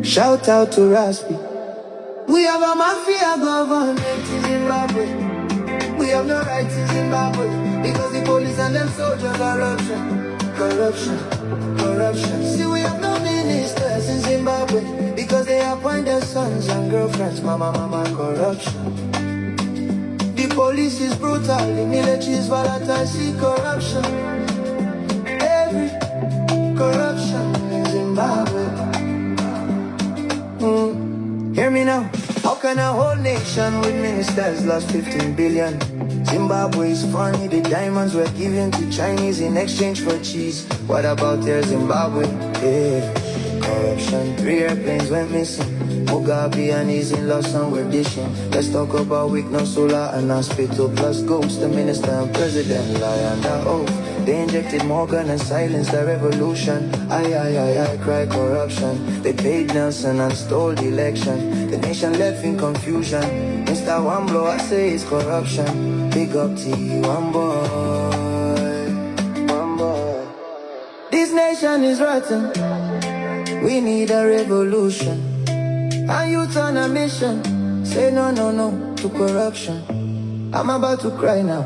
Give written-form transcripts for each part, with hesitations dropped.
Shout out to Raspi. We have a mafia government in Zimbabwe. We have no rights in Zimbabwe because the police and them soldiers are corruption. See, we have no ministers in Zimbabwe because they appoint their sons and girlfriends. Mama, corruption. The police is brutal, the military is volatile. See, corruption. Every corruption in Zimbabwe. Hear me now. How can a whole nation with ministers lost 15 billion? Zimbabwe is funny, the diamonds were given to Chinese in exchange for cheese. What about their Zimbabwe? Yeah. Corruption, 3 airplanes went missing. Mugabe and his in-laws were dishing. Let's talk about weak, no solar and hospital plus ghost. The minister and president lie under oath. They injected Morgan and silenced the revolution. I cry corruption. They paid Nelson and stole the election. The nation left in confusion. Mr. Wamblo, I say it's corruption. Big up to you, one boy. This nation is rotten. We need a revolution. And youth on a mission. Say no to corruption. I'm about to cry now.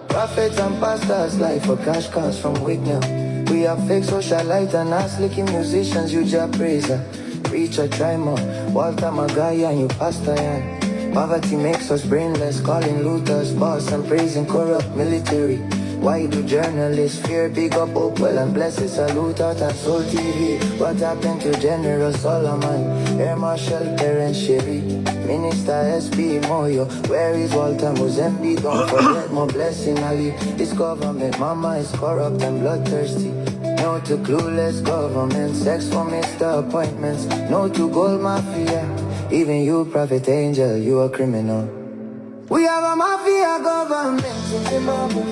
Prophets and pastors lie for cash cows from Wignell. We have fake socialite and ass-licking musicians, you just praiser. Preacher, try more. Walter Magaya and you pastor Yan. Poverty makes us brainless, calling looters boss and praising corrupt military. Why do journalists fear? Big up Oakwell and bless it, salute out and Soul TV. What happened to General Solomon, Air Marshal Terence Sherry, Minister SB Moyo? Where is Walter Muzembe? Don't forget more blessing Ali. This government, mama, is corrupt and bloodthirsty. No to clueless government, sex for Mr. Appointments. No to gold mafia. Even you, Prophet Angel, you a criminal. We have a mafia government in Zimbabwe.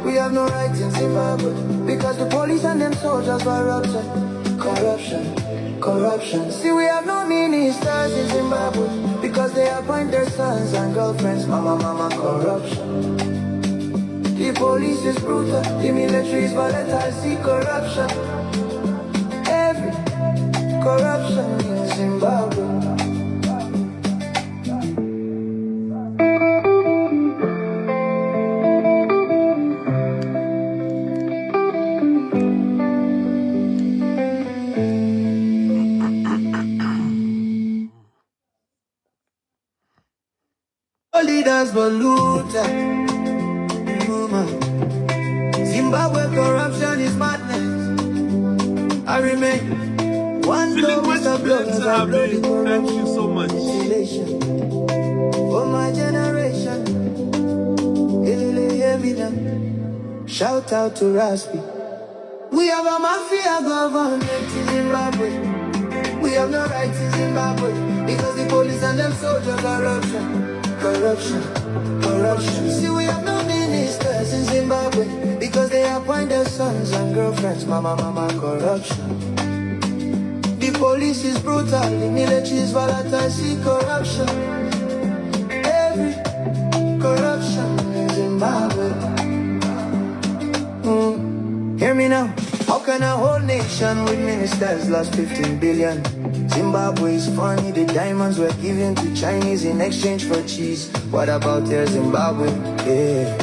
We have no rights in Zimbabwe because the police and them soldiers are corruption. See, we have no ministers in Zimbabwe because they appoint their sons and girlfriends. Mama, corruption. The police is brutal, the military is volatile. See, corruption. Every corruption in Zimbabwe. Leaders but looter. Zimbabwe corruption is madness. I remain one Feeling much better, Abi. Thank you so much. For my generation, hear me now. Shout out to Raspi. We have a mafia government in Zimbabwe. We have no rights in Zimbabwe because the police and them soldiers are corruption. See, we have no ministers in Zimbabwe because they appoint their sons and girlfriends. Mama, corruption. The police is brutal, the military is volatile. See, corruption. Every corruption in Zimbabwe. Hear me now. How can a whole nation with ministers lost 15 billion? Zimbabwe is funny, the diamonds were given to Chinese in exchange for cheese. What about their Zimbabwe? Yeah.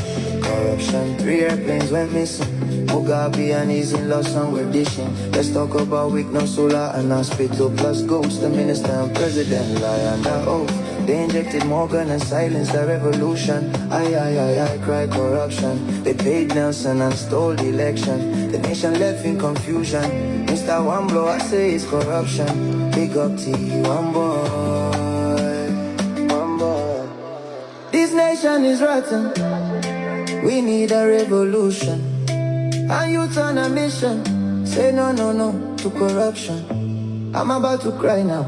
Corruption, 3 airplanes went missing. Mugabe and his in-laws were dishing. Let's talk about weak, no solar and hospital plus ghost. The minister and president lie under oath. They injected Morgan and silenced the revolution. I cry corruption. They paid Nelson and stole the election. The nation left in confusion. Mr. Wamblo, I say it's corruption. Big up to you, one boy. This nation is rotten. We need a revolution. And youth on a mission. Say no to corruption. I'm about to cry now.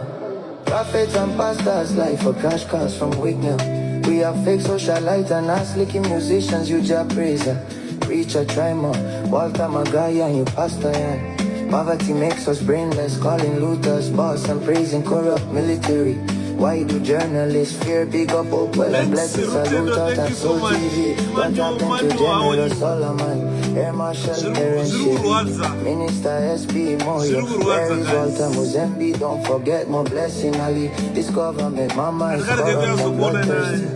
Prophets and pastors lie for cash cows from Wignell. We have fake socialite and ass-licking musicians, you just praiser. Preacher, try more. Walter Magaya and you pastor Yan. Poverty makes us brainless, calling looters boss and praising corrupt military. Why do journalists fear? Big up Oakwell and bless it, salute out and Soul TV. What happened to General Solomon, Air Marshal Terence Minister SP Moyo, where is Walter Muzembe? Don't forget my blessing Ali. This government, mama is corrupt and bloodthirsty.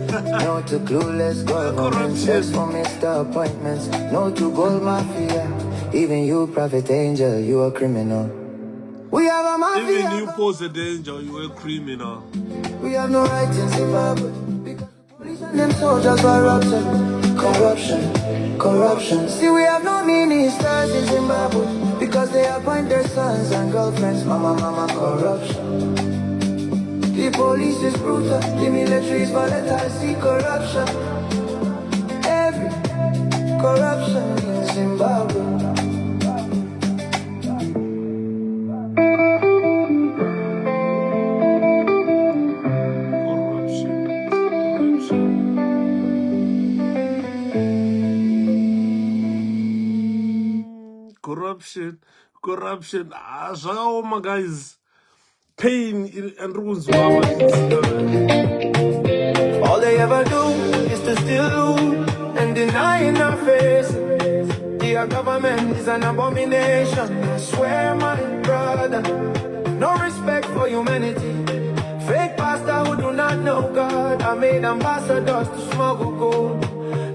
No to clueless government, sex for Mr. Appointments. No to gold mafia. Even you, Prophet Angel, you a criminal. We have a mafia. Even you pose a danger, you a criminal. We have no rights in Zimbabwe. Because police and them soldiers are corrupted. Corruption. See, we have no ministers in Zimbabwe because they appoint their sons and girlfriends. Mama, corruption. The police is brutal, the military is volatile. See, corruption. Every corruption in Zimbabwe. Corruption. Zvakaoma, guys. Pain and rules. All they ever do is to steal loot and deny in our face. Their government is an abomination. I swear, my brother, no respect for humanity. Fake pastor who do not know God are made ambassadors to smuggle gold.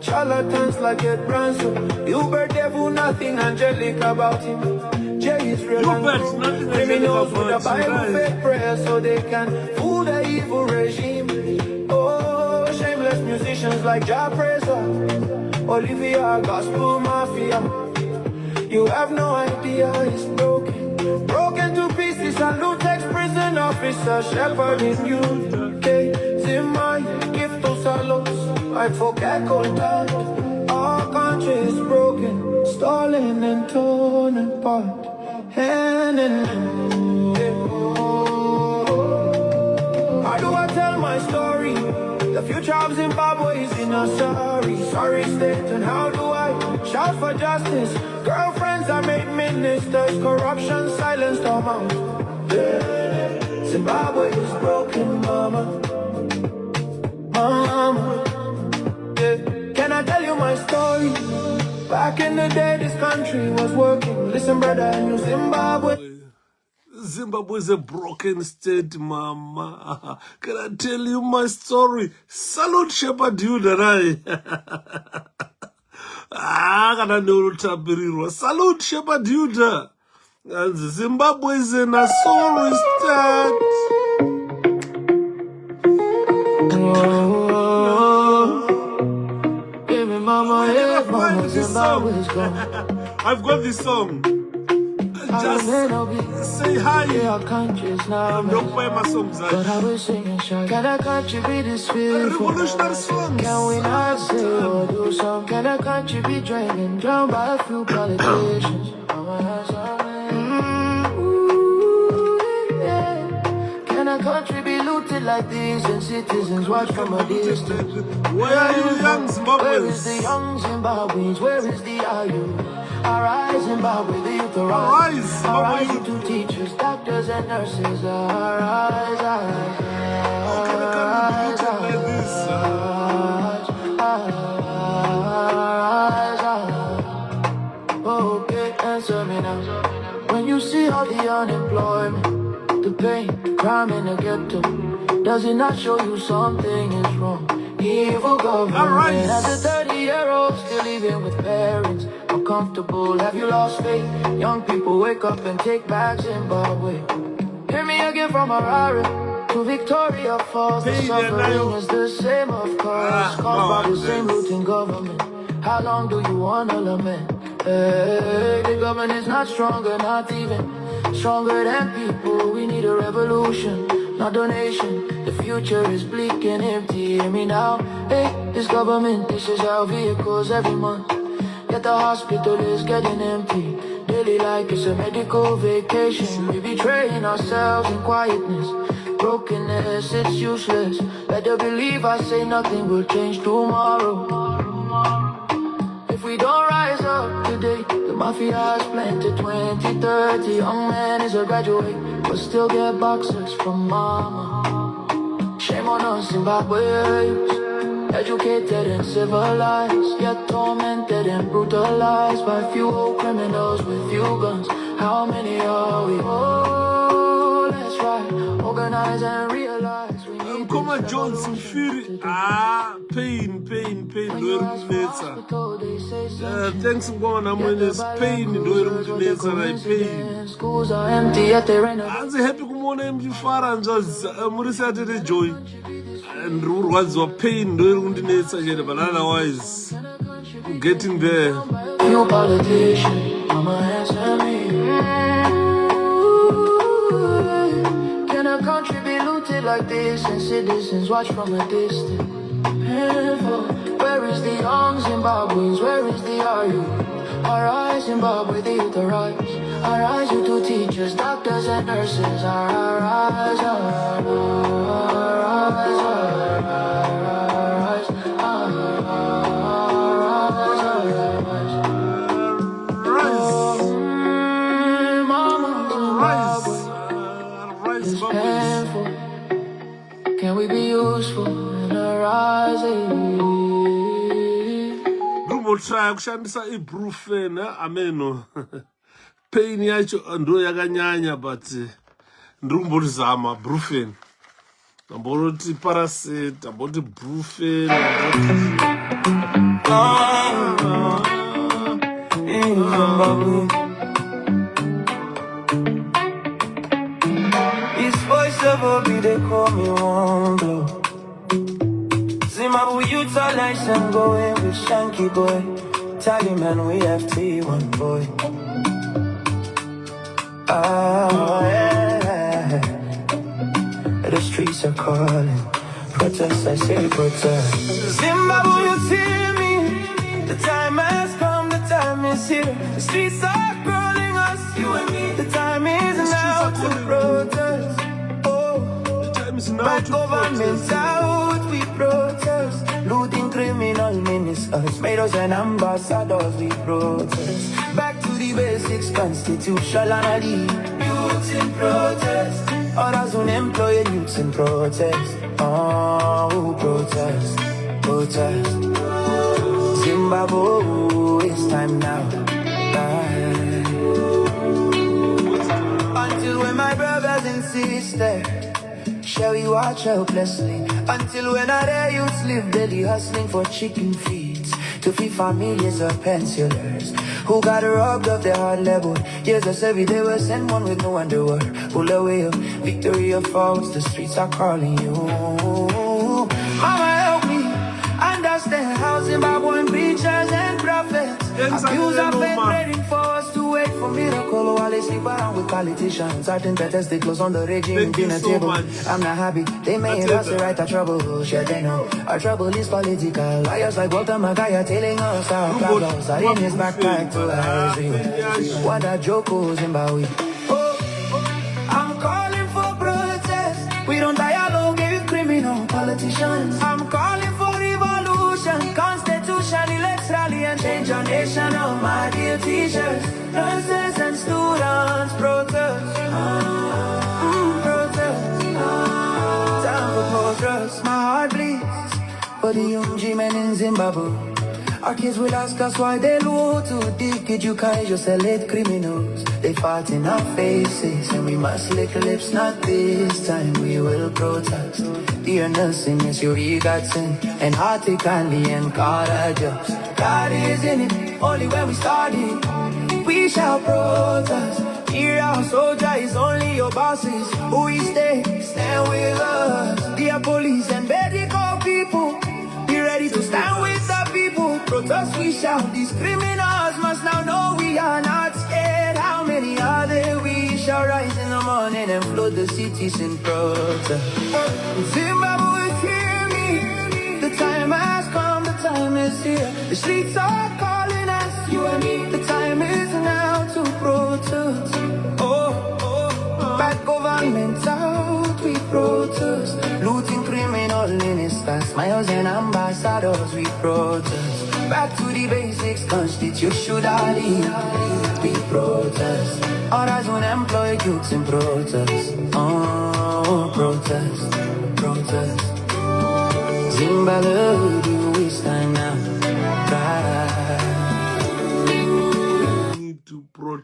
Charlatans like Ed Branson. Uber devil, nothing angelic about him. Jay is real and true. Criminals with a Bible fake prayer so they can fool the evil regime. Oh, shameless musicians like Ja Preza, Olivia, Gospel Mafia. You have no idea, it's broken to pieces. And Lutex prison officer, shepherd in UK. Zimai, gift to Salos, I forget cold time. Our country is broken, stolen and torn apart. Hand in hand. How do I tell my story? The future of Zimbabwe is in a sorry state. And how do I shout for justice? Girlfriends are made ministers, corruption silenced our mouths. Yeah. Zimbabwe is broken, mama. Yeah. Can I tell you my story? Back in the day, this country was working. Listen, brother, I knew Zimbabwe. Zimbabwe is a broken state, mama. Can I tell you my story? Salute Shepherd Yuda. Salute Shepherd Yuda. And Zimbabwe is in a sorry state. I've got this song. Just say hi. Don't play my songs. Can a country be this fearful? Revolutionary songs. Can we not say or do some? Can a country be drained and drowned by a few politicians? Can a country be looted like this and citizens watch from a distance? Where are you young Zimbabweans? Where is the young Zimbabweans? Where is the IU? Arise, Zimbabwe, the youth arise. Arise, you two teachers, doctors and nurses. Arise, arise. Okay, answer me now. When you see all the unemployment, the pain, the crime in the ghetto, does it not show you something is wrong? Evil government. As a 30-year-old still living with parents, uncomfortable, have you lost faith? Young people wake up and take back Zimbabwe. Hear me again from Harare to Victoria Falls. The suffering is the same, of course, caused by the same looting government. How long do you wanna lament? Hey, the government is not stronger, not even stronger than people. We need a revolution, not donation. The future is bleak and empty. Hear me now. Hey, this government, this is our vehicles every month. Yet the hospital is getting empty. Daily life is a medical vacation. We betraying ourselves in quietness. Brokenness, it's useless. Better believe I say nothing will change tomorrow. If we don't rise up today, the mafia has planted 2030. Young man is a graduate, but still get boxes from mama. Shame on us, Zimbabweans. Educated and civilized, yet tormented and brutalized by few old criminals with few guns. How many are we? Oh, let's ride, organize and realize we need Koma Johnson Fury. Pain. Thanks Ngwana Mwenes. Pain. Pain. Schools are empty yet they renovate. I'm happy kumona mjifara just murisa the joy. And words of pain doing the but otherwise I'm getting there. You politician, mama answer me. Can a country be looted like this and citizens watch from a distance? Where is the young Zimbabweans? Where is the RU? Arise, Zimbabwe, the youth arise. Arise, you two teachers, doctors and nurses. Arise, arise, arise, arise, Rise, painful. Can we be useful in arising? Try kushandisa ibuprofen ameno pain yacho ndo yakanyanya but ndiri kumbotizama brufen ndamboti paraset ndamboti brufen His voice ever be they call me one blow. Zimbabwe youth are nice and going with Shanky boy. Tally man, we have T1 boy. Yeah. The streets are calling. Protest, I say protest. Zimbabwe, you hear me? The time has come, the time is here. The streets are calling us, you and me. The time is now to protest. The time is now Bad to government protest. out, we protest. Looting criminal ministers, made us an ambassadors, we protest. Back to the basics, constitutionally. Youths in protest. Others unemployed youths in protest. Oh, protest, protest. Zimbabwe, it's time now. Until when my brothers and sisters, shall we watch helplessly? Until when our youths live daily hustling for chicken feet to feed families of pensioners who got robbed of their hard labor. Years of every day will send one with no underwear. Pull away of victory or faults, the streets are calling you. Mama, help me understand how Zimbabwean preachers and prophets abuse our faith, praying for us to wait for miracle while they sleep around with politicians. Certain betters they close on the regime dinner table. I'm not happy, they made us the right of trouble. Sure they know our trouble is political. Liars like Walter Magaya telling us our problems are in his backpack to us. What a joke, Zimbabwe. I'm calling for protest. We don't dialogue with criminal politicians. I'm calling for revolution, constitution, let's rally and change our nation. Oh my dear teachers, nurses and students, protest, protest, time for protest. My heart bleeds for the young G-men in Zimbabwe. Our kids will ask us why they low to dig education, select criminals. They fought in our faces and we must lick lips, not this time we will protest. Dear nursing, yes, you got sin and hearty kindly and courageous. God is in it, only when we started, we shall protest. Here our soldier is only your bosses. Who we stay, stand with us. Dear police and medical people, be ready to stand with the people. Protest we shall, these criminals must now know we are not scared. How many are there? We shall rise in the morning and flood the cities in protest. Zimbabwe, hear me. The time has come, the time is here. The streets are calling us, you and me. The time is now to protest. Bad government out, we protest. Looting criminal ministers, smiles and ambassadors, we protest. Back to the basics, constitutionally, we protest. Others unemployed youths in protest. Oh, protest, protest. Zimbabwe.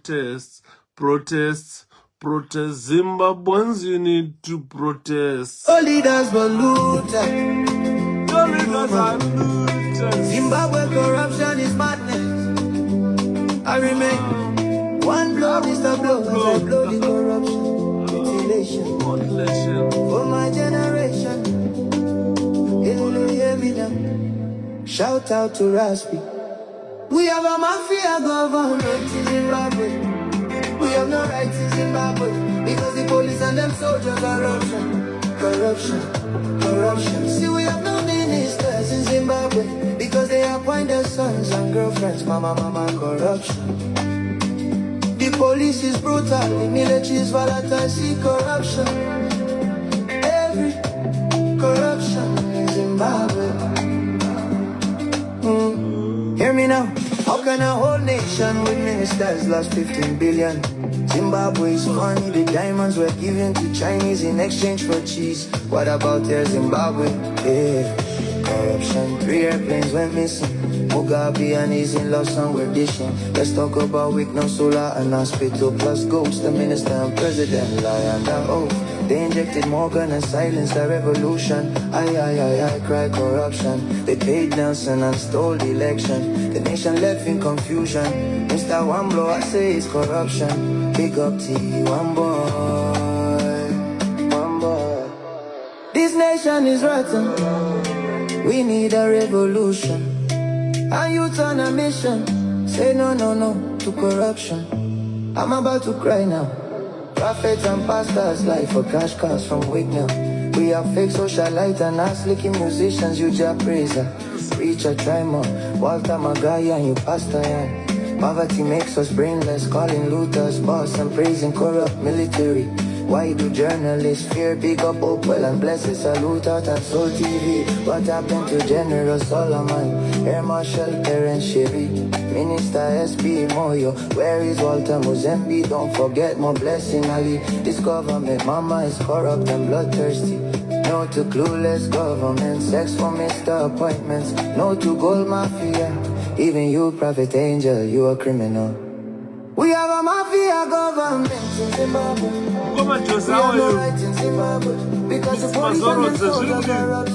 protests, protests, protests. Zimbabweans, you need to protest. All leaders were looters. All leaders are looters. Zimbabwe corruption is madness. I remain one blow, Mr. Blow, as I blow the corruption. Mutilation for my generation. Hear me now. Shout out to Raspi. We have a mafia government in Zimbabwe. We have no rights in Zimbabwe because the police and them soldiers are corruption, corruption, corruption. See, we have no ministers in Zimbabwe because they appoint their sons and girlfriends. Mama, corruption. The police is brutal, the military is volatile. See, corruption. Every corruption in Zimbabwe. Hear me now. How can a whole nation with ministers lost 15 billion? Zimbabwe is funny, the diamonds were given to Chinese in exchange for cheese. What about their Zimbabwe? Yeah. Corruption, 3 airplanes went missing. Mugabe and his in-laws and we're dishing. Let's talk about weak, no solar and hospital plus ghosts. The minister and president lie under oath. They injected Morgan and silenced the revolution. I cry corruption. They paid Nelson and stole the election. The nation left in confusion. Mr. Wamblo, I say it's corruption. Big up to you, one boy, one boy. This nation is rotten. We need a revolution. Our youth on a mission. Say no to corruption. I'm about to cry now. Prophets and pastors lie for cash cows from Wignell. We are fake socialite and ass-licking musicians, you just praiser. Preacher, try more. Walter Magaya and you pastor, yeah. Poverty makes us brainless, calling looters boss and praising corrupt military. Why do journalists fear? Big up Opal and blessed salute out on Soul TV. What happened to General Solomon, Air Marshal Terence Sherry, Minister SP Moyo? Where is Walter Muzembe? Don't forget more blessing Ali. This government mama is corrupt and bloodthirsty. No to clueless government, sex for Mr. Appointments. No to gold mafia. Even you, Prophet Angel, you a criminal. We have a mafia government in Zimbabwe. We have no rights in Zimbabwe because the police and the soldiers are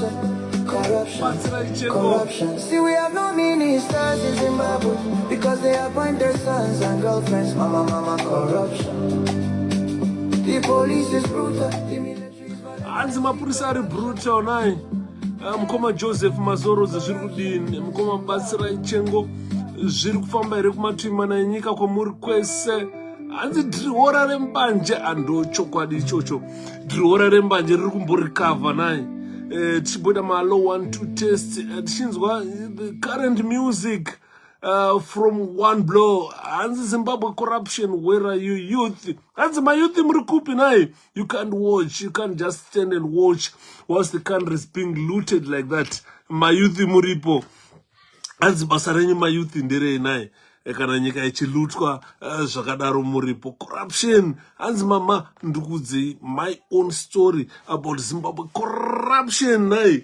corruption, corruption. See, we have no ministers in Zimbabwe because they appoint their sons and girlfriends. Mama, corruption. The police is brutal. The military is violent. Mapurisa ari brutal nai. Mukoma Joseph Mazoro zviri kudini, mukoma Batsira Ichengo zviri kufamba here kumatimana enyika kwamuri kwese. Hanzi dhirihora rembanje ando chokwadi ichocho. Dhirihora rembanje riri kumborikavha nai. Tichiboita malo 1-2 test. Tichinzwa the current music from one blow. Hanzi Zimbabwe corruption, where are you youth? Hanzi my youth muri kupi nai. You can't watch, you can't just stand and watch whilst the country is being looted like that. My youth muripo. Hanzi basa renyu my youth nderei nai. Kana nyika ichilutwa zvakadaro muripo. Corruption. Hanzi mama ndikudzei my own story about Zimbabwe corruption nai.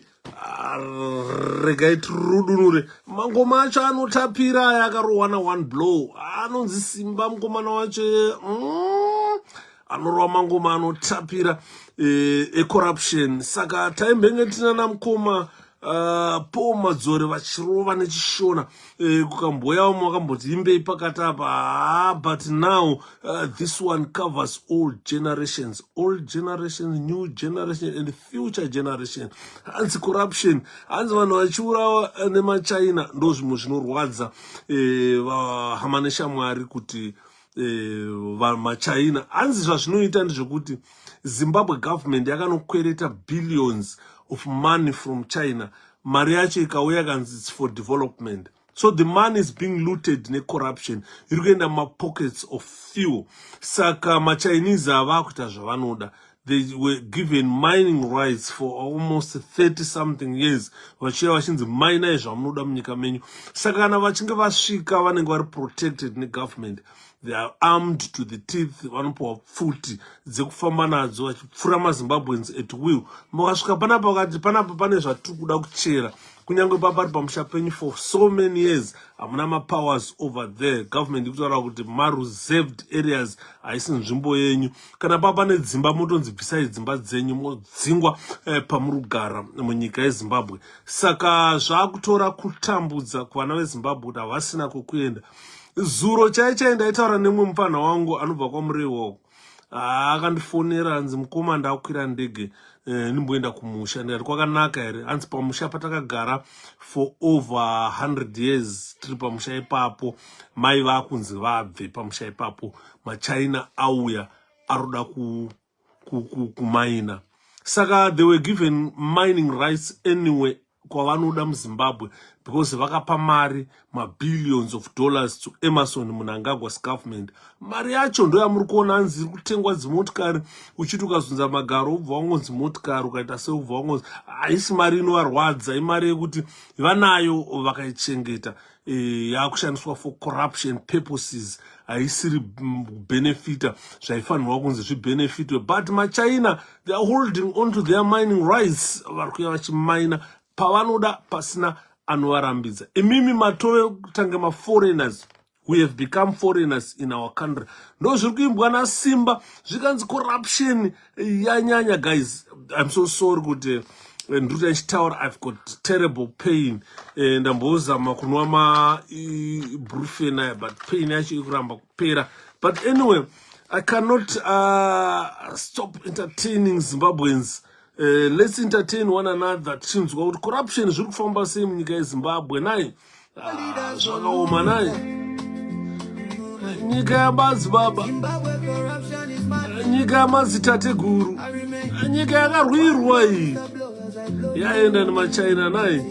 Regai turudunure. Mangoma acho anotapira yakarowana one blow. Anonzi Simba mngomana wacho anorowa mangoma anotapira corruption. Saka taimbengetina namukoma Paul Madzore vachirova nechishona kukamboyawo makamboti imbei pakati apa. But now this one covers all generations, new generation and future generation. Hanzi corruption, hanzi vanhu vachiurawa nemachina ndo zvinhu zvinorwadza hama neshamwari kuti machina. Hanzi zvazvinoita ndezvekuti Zimbabwe government yakanokwereta billions of money from China. Mari yacho ikauya kanzi it's for development. So the money is being looted ne corruption. Iri kuenda pockets of few. Saka maChinese avakuita zvavanoda. They were given mining rights for almost 30 something years. Vachiya vachinzi mina zvamunoda munyika menyu. Saka kana vachinge vasvika vanenge vari protected ne government. they are armed to the teeth, vanopiwa pfuti dzekufamba nadzo vachipfura maZimbabweans at will. Mukasvika panapa vakati panapa pane zvatiri kuda kuchera, kunyange papari pamusha penyu for so many years hamuna mapowers over there. Government ikutaura kuti ma-reserved areas haisi nzvimbo yenyu. Kana papa nedzimba mutonzibvisai dzimba dzenyu modzingwa pamurugara munyika yeZimbabwe. Saka zvakutora kutambudza kuvana veZimbabwe kuti havasina kwekuenda. Zuro chaichai ndaitaura nemwe mupana wangu anobva kwaMurewa akandifonera anzi mukoma ndakwira ndege ndimboenda kumusha. Ndikati kwakanaka here, anzi pamusha patakagara for over 100 years tiri pamusha ipapo, mai vakunzi vabve pamusha ipapo, maChina auya aroda kumaina. Saka they were given mining rights anyway kwavanoda muZimbabwe because vakapa mari ma-billions of dollars to Emerson Mnangagwa's government. Mari yacho ndo yamuri kuona anzi iri kutengwa dzimotikari, uchiti ukazunza magaro ubva wangonzi motikari ukaita seubva wangonzi. Haisi mari inovarwadza, imari yekuti vanayo vakaichengeta yakushandiswa for corruption purposes, haisiri benefita zvaifanirwa kunzi zvibenefitwe. But maChina, they are holding on to their mining rights, vari kuya vachimaina pavanoda pasina anovarambidza. Imimi matove kutange ma-foreigners, we have become foreigners in our country. Ndo zviri kuimbwa naSimba zvikanzi corruption yanyanya. Guys, I'm so sorry kuti ndiri achitaura, I've got terrible pain. Ndambozama kunwa ma-ibuprofen but pain yacho ikuramba kupera. But anyway, I cannot stop entertaining Zimbabweans. Let's entertain one another. Chinzwa kuti corruption zviri kufamba sei munyika yeZimbabwe nai. Zvakaoma nai. Nyika yabazi baba, nyika yamadzitateguru, nyika yakarwirwa iyi yaenda nemaChina nai.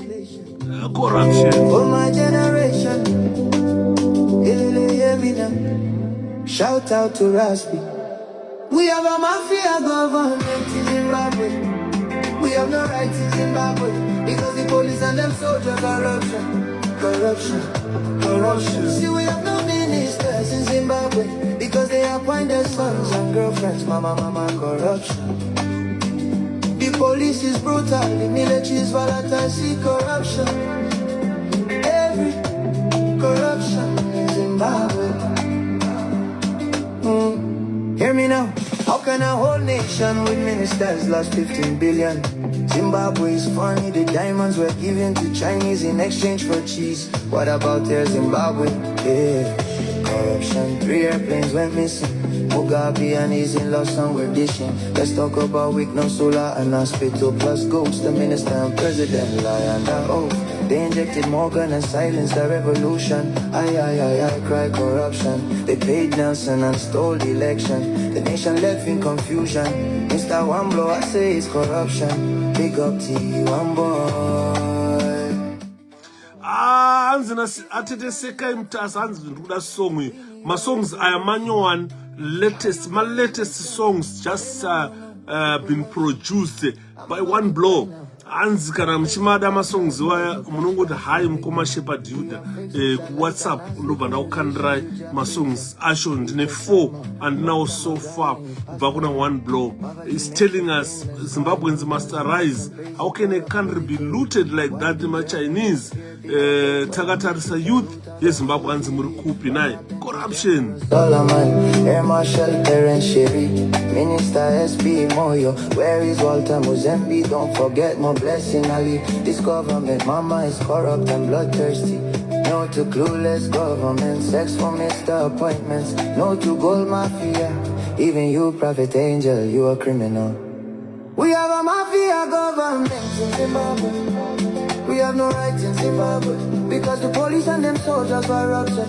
Corruption. For my generation, hear me now. Shout out to Raspi. We have a mafia government in Zimbabwe. We have no rights in Zimbabwe because the police and them soldiers corruption, corruption, corruption. See, we have no ministers in Zimbabwe because they appoint their sons and girlfriends. Mama, corruption. The police is brutal, the military is volatile. See, corruption. Every corruption in Zimbabwe. Hear me now. How can a whole nation with ministers lost 15 billion? Zimbabwe is funny, the diamonds were given to Chinese in exchange for cheese. What about their Zimbabwe? Yeah. Corruption, 3 airplanes went missing. Mugabe and his in-laws some were dishing. Let's talk about weak, no solar and hospital plus ghosts. The minister and president lie under oath. They injected Morgan and silenced the revolution. I cry corruption. They paid Nelson and stole the election. The nation left in confusion. Mr. Wamblo, I say it's corruption. Big up to you, one boy. Anzina atete seka imtasa anzi nduda song. My songs I am manual latest, my latest songs just been produced by one blow. Anzi kana mchimada masongs waya munongoti hai mkoma Shepherd Yuda ku WhatsApp ndobva ndaukandira masongs asho ndine 4 and now so far kubva kuna one blow. Is telling us Zimbabweans must arise. How can a country be looted like that? My Chinese takatarisa youth yeZimbabwe anzi muri kupi naye corruption. Solomon, Air Marshal Terence Sherry, Minister SB Moyo, where is Walter Muzembe? Don't forget my blessing Ali. This government, mama, is corrupt and bloodthirsty. No to clueless government, sex for Mr. Appointments. No to gold mafia. Even you, Prophet Angel, you a criminal. We have a mafia government in Zimbabwe. We have no rights in Zimbabwe because the police and them soldiers corruption,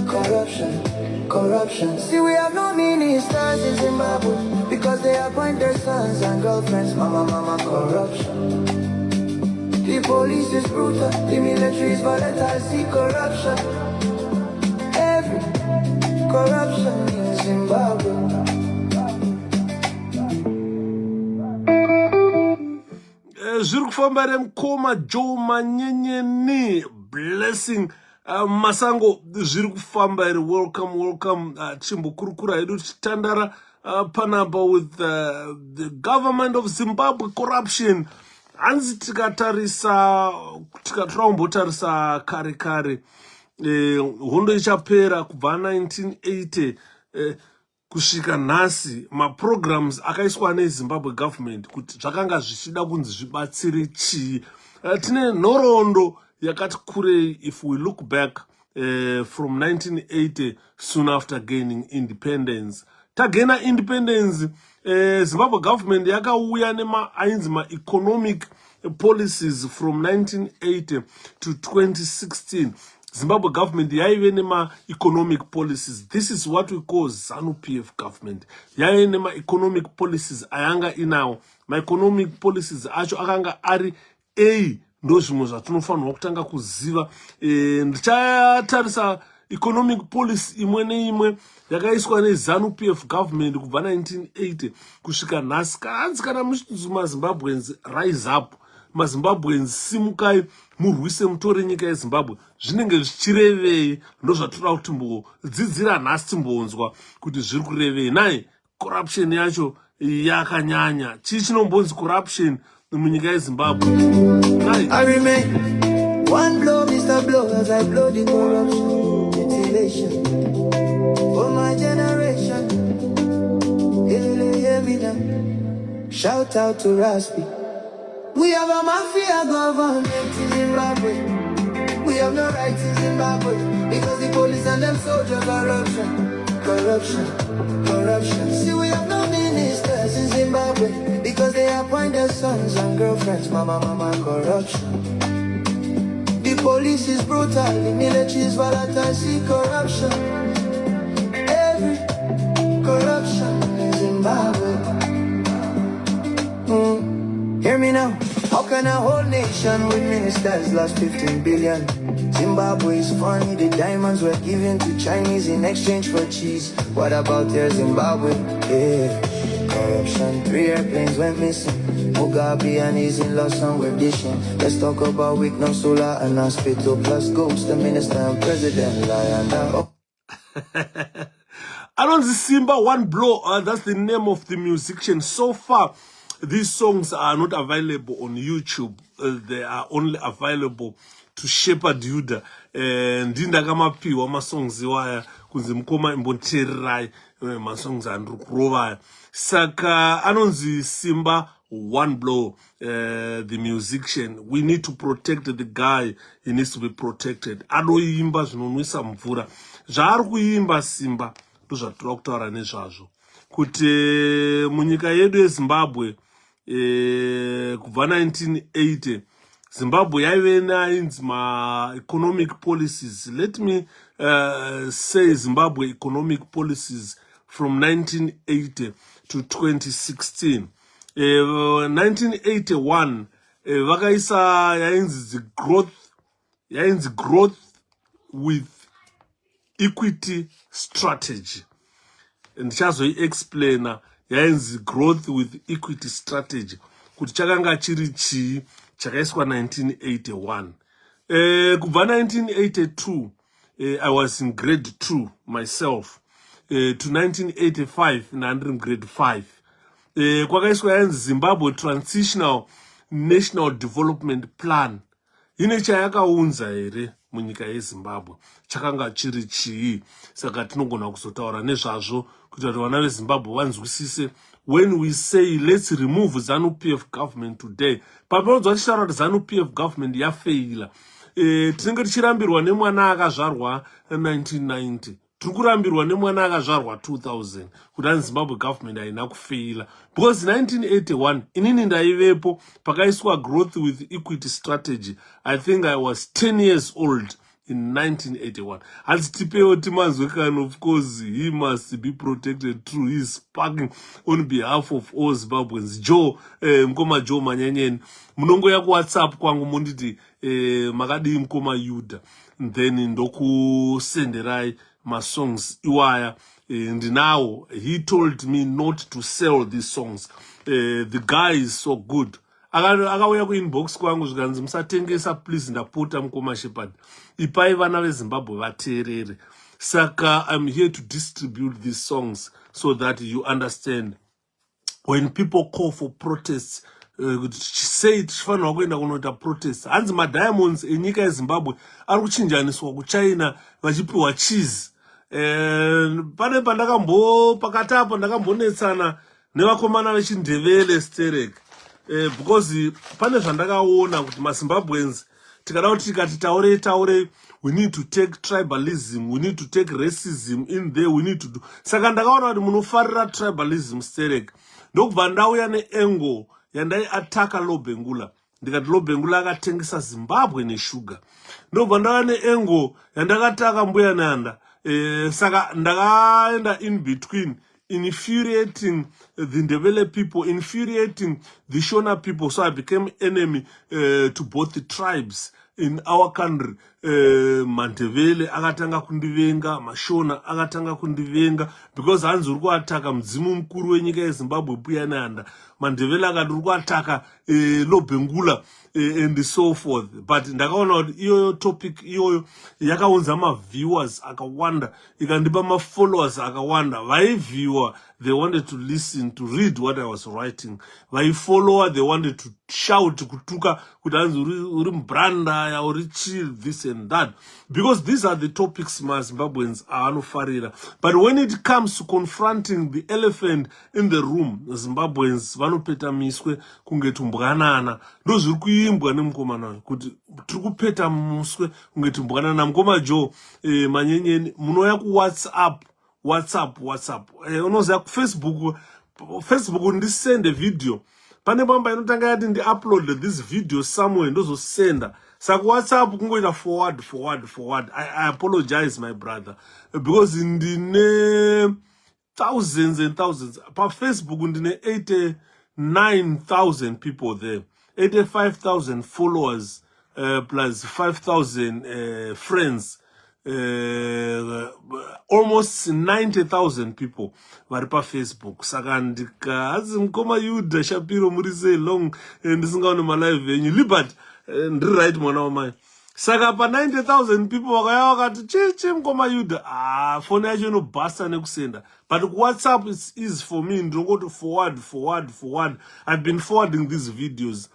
corruption, corruption. See, we have no ministers in Zimbabwe because they appoint their sons and girlfriends. Mama, corruption. The police is brutal, the military is volatile. See, corruption. Every corruption in Zimbabwe. Zviri kufamba remukoma Joe Manyenyeni blessing masango zviri kufamba iri welcome chimbokurukura hedu tichitandara panapa with the government of Zimbabwe corruption. Hanzi tikatarisa tikambotarisa kare hondo ichapera kubva 1980 kusvika nhasi maprograms akaiswa neZimbabwe government kuti zvakanga zvichida kunzi zvibatsire chii. Tine nhoroondo yakati kurei if we look back from 1980 soon after gaining independence. Tagena independence, Zimbabwe government yakauya ainzi ma-economic policies from 1980 to 2016. Zimbabwe government yaive nema-economic policies. This is what we call ZANU-PF government. Yaive nema-economic policies ayanga inawo. Ma-economic policies acho akanga ari ndo zvimwe zvatinofanirwa kutanga kuziva. Ndichatarisa economic policy imwe neimwe yakaiswa neZANU-PF government kubva 1980 kusvika nhasi. Kanzi kana maZimbabweans rise up, maZimbabweans simukai murwise mutore nyika yeZimbabwe, zvinenge zvichirevei? Ndo zvatoda kuti timbodzidzira nhasi timbonzwa kuti zviri kurevei. Nai corruption yacho yakanyanya. Chii chinombonzi corruption munyika yeZimbabwe? I remain one blow, Mr. Blow, as I blow the corruption, mutilation for my generation. Hear me now. Shout out to Raspi. We have a mafia government in Zimbabwe. We have no rights in Zimbabwe because the police and them soldiers corruption. See, we have no ministers in Zimbabwe because they appoint their sons and girlfriends. Mama, corruption. The police is brutal, the military is volatile. See, corruption. Every corruption in Zimbabwe. Hear me now. How can a whole nation with ministers lost 15 billion? Zimbabwe is funny, the diamonds were given to Chinese in exchange for cheese. What about their Zimbabwe? Yeah. Corruption, 3 airplanes went missing. Mugabe and his in-laws on were dishing. Let's talk about Wicknow Solar and hospital plus ghost. The minister and president lie and Alonzi Simba, One Blow, that's the name of the musician. So far, these songs are not available on YouTube. They are only available to Shepherd Yuda. Ndinda kama piwa masongs iwaya kunzi mkoma imbonterai masongs andrukurova. Saka Alonzi Simba, One Blow, the musician. We need to protect the guy. He needs to be protected. Adoimba zvinonwisa mvura. Zvaari kuimba Simba ndozvatira kutaura nezvazvo. Kuti munyika yedu yeZimbabwe kubva 1980 Zimbabwe yaive nainzi ma-economic policies. Let me say Zimbabwe economic policies from 1980 to 2016. 1981 vakaisa yainzi growth with equity strategy. Ndichazoiexplaina yainzi growth with equity strategy kuti chakanga chiri chii chakaiswa 1981. Kubva 1982 I was in grade 2 myself to 1985 ndandiri grade 5. Kwakaiswa yainzi Zimbabwe Transitional National Development Plan. Ine chayakaunza here munyika yeZimbabwe chakanga chiri chii. Saka tinogona kuzotaura nezvazvo kuti vana veZimbabwe vanzwisise. When we say let's remove ZANU-PF government today, papanonzwa tichitaura kuti ZANU-PF government yafeila. Tinenge tichirambirwa nemwana akazvarwa 1990. Tiri kurambirwa nemwana akazvarwa 2000 kuti Zimbabwe government haina kufeila. Because 1981 inini ndaivepo pakaiswa growth with equity strategy. I think I was 10 years old in 1981. As Tipeo Timanzwekan, of course, he must be protected through his speaking on behalf of all Zimbabweans. Joe, Mkoma Joe Manyanyen, Munongo yaku WhatsApp kwangu munditi, Magadi Mkoma Yuda. Then Ndoku Senderai, my songs, Iwaya. And now he told me not to sell these songs. The guy is so good. akauya kuinbox kwangu zvikanzi musatengesa please ndapota mukoma Shepherd, ipai vana veZimbabwe vateerere. Saka I'm here to distribute these songs so that you understand. When people call for protests, say tifanira kuenda kunoita protests, hanzi madiamonds enyika yeZimbabwe ari kuchinjaniswa kuChina vachipiwa cheese. Pane pakati apo ndakambonetsana nevakomana vechindevele Sterek, because pane zvandakaona kuti maZimbabweans tikada kuti tikati taure we need to take tribalism, we need to take racism in there, we need to do. Saka ndakaona kuti munofarira tribalism Sterek. Ndokubva ndauya neengo yandai ataka Lobengula, ndikati Lobengula akatengesa Zimbabwe neshuga. Ndokubva ndauya neengo yandakataka Mbuya Nanda, saka ndakaenda in between, infuriating the Ndebele people, infuriating the Shona people, so I became enemy to both the tribes in our country. Mandebele akatanga kundivenga, Mashona akatanga kundivenga, because hanzi uri kuataka mudzimu mukuru wenyika yeZimbabwe Mbuya Nanda. Mandebele akati uri kuataka Lobengula and so forth. But ndakaona kuti iyoyo topic iyoyo yakaunza viewers akawanda, ikandipa followers akawanda. Vaiviewer, they wanted to listen, to read what I was writing. Vaifollower, they wanted to shout, kutuka, kuti hanzi uri mbranda ya uri chill, this and that. Because these are the topics maZimbabweans anofarira. But when it comes to confronting the elephant in the room, Zimbabweans vanopeta miswe kunge tumbwanana. Ndo zviri kuimbwa nemukomana kuti tiri kupeta muswe kunge tumbwanana. Mukoma Joe manyenyeni munoya ku WhatsApp. Unoziva ku Facebook ndisende video. Pane bamba inotanga yati ndi upload this video somewhere ndozosenda. Saka WhatsApp kungoita forward. I apologize my brother, because ndine thousands and thousands. Pa Facebook ndine 89,000 people there. 85,000 followers plus 5,000 friends. Almost 90,000 people vari Facebook. Saka ndikazi mukoma Yuda Shapiro murise long ndisingaone malive enyu Libert ndiri right mwana wamai. Saka pa 90,000 people wakaya wakati cheche mukoma Yuda phone yacho inobhasta nekusenda. But WhatsApp is easy for me. Ndongoti forward. I've been forwarding these videos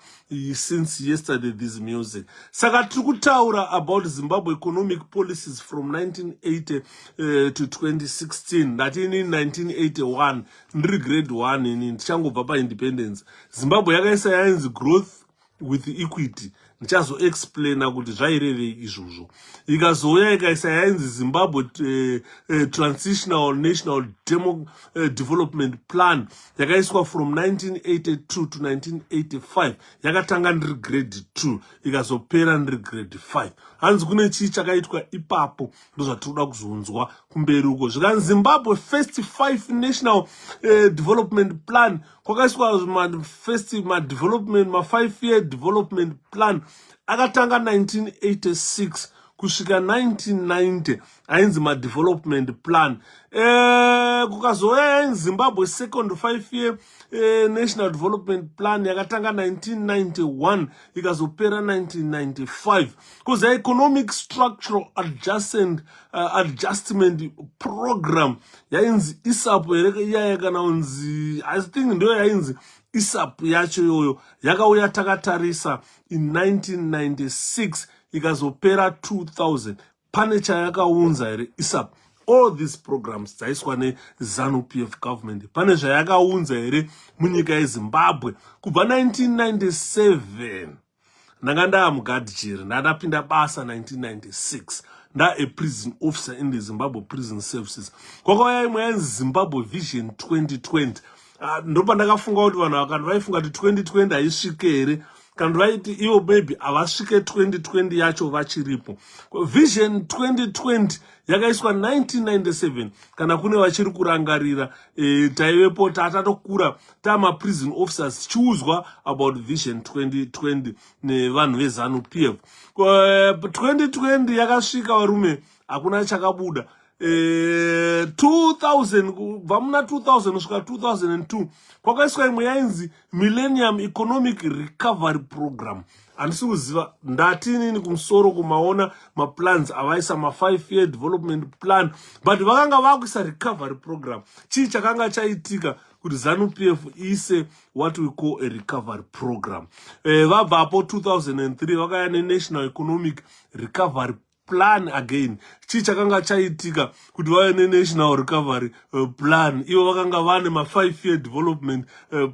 since yesterday, this music. Saka tiri kutaura about Zimbabwe economic policies from 1980 to 2016. That in 1981 ndiri grade 1 in ndichangobva pa independence. Zimbabwe yakaisa yainzi growth with equity. Ndichazo explaina kuti zvairevei izvozvo. Ikazouya ikaisa yainzi Zimbabwe Transitional National Development Plan, yakaiswa from 1982 to 1985. Yakatanga ndiri grade 2, ikazopera ndiri grade 5. Hanzi kune chii chakaitwa ipapo ndozvatinoda kuzonzwa kumberi uko. Zvikanzi Zimbabwe First 5 National Development Plan, kwakaiswa first development, 5-year development plan. Akatanga 1986 kusvika 1990 ainzi development plan. Kukazouya Zimbabwe second 5-year national development plan yakatanga 1991 ikazopera 1995. Kuza economic structural adjustment program yainzi ISAP yakana unzi, I think ndo yainzi ISAP yacho yoyo yakauya takatarisa in 1996 ikazopera 2000. Pane chayakaunza ere ISAP. All these programs dzaiswa neZANU-PF government. Pane zvayakaunza ere munyika yeZimbabwe kubva 1997. Ndanga ndaamugadhijeri ndakapinda basa 1996. Nda a prison officer in the Zimbabwe Prison Services. Kwakauya imwe yainzi Zimbabwe Vision 2020. Ndopa ndakafunga kuti vanhu vakati vaifunga kuti 2020 haisvike here, kana vaiti ivo maybe havasvike 2020 yacho vachiripo. Vision 2020 yakaiswa 1997. Kana kune vachiri kurangarira, taivepo tatokura tama prison officers tichiudzwa about Vision 2020 nevanhu veZANU-PF. 2020 yakasvika varume, hakuna chakabuda. 2000 kubva muna 2000 kusvika 2002 kwakaiswa imwe yainzi Millennium Economic Recovery Program. Handisi kuziva ndatinini kumusoro kumaona maplans avaisa ma5-year development plan, but vakanga vakuisa recovery program. Chii chakanga chaitika kuti ZANU-PF ise what we call a recovery program. Vabvapo 2003 vakaya neNational Economic Recovery Plan again. Chii chakanga chaitika kuti vave neNational Recovery Plan. Ivo vakanga vane ma5-year development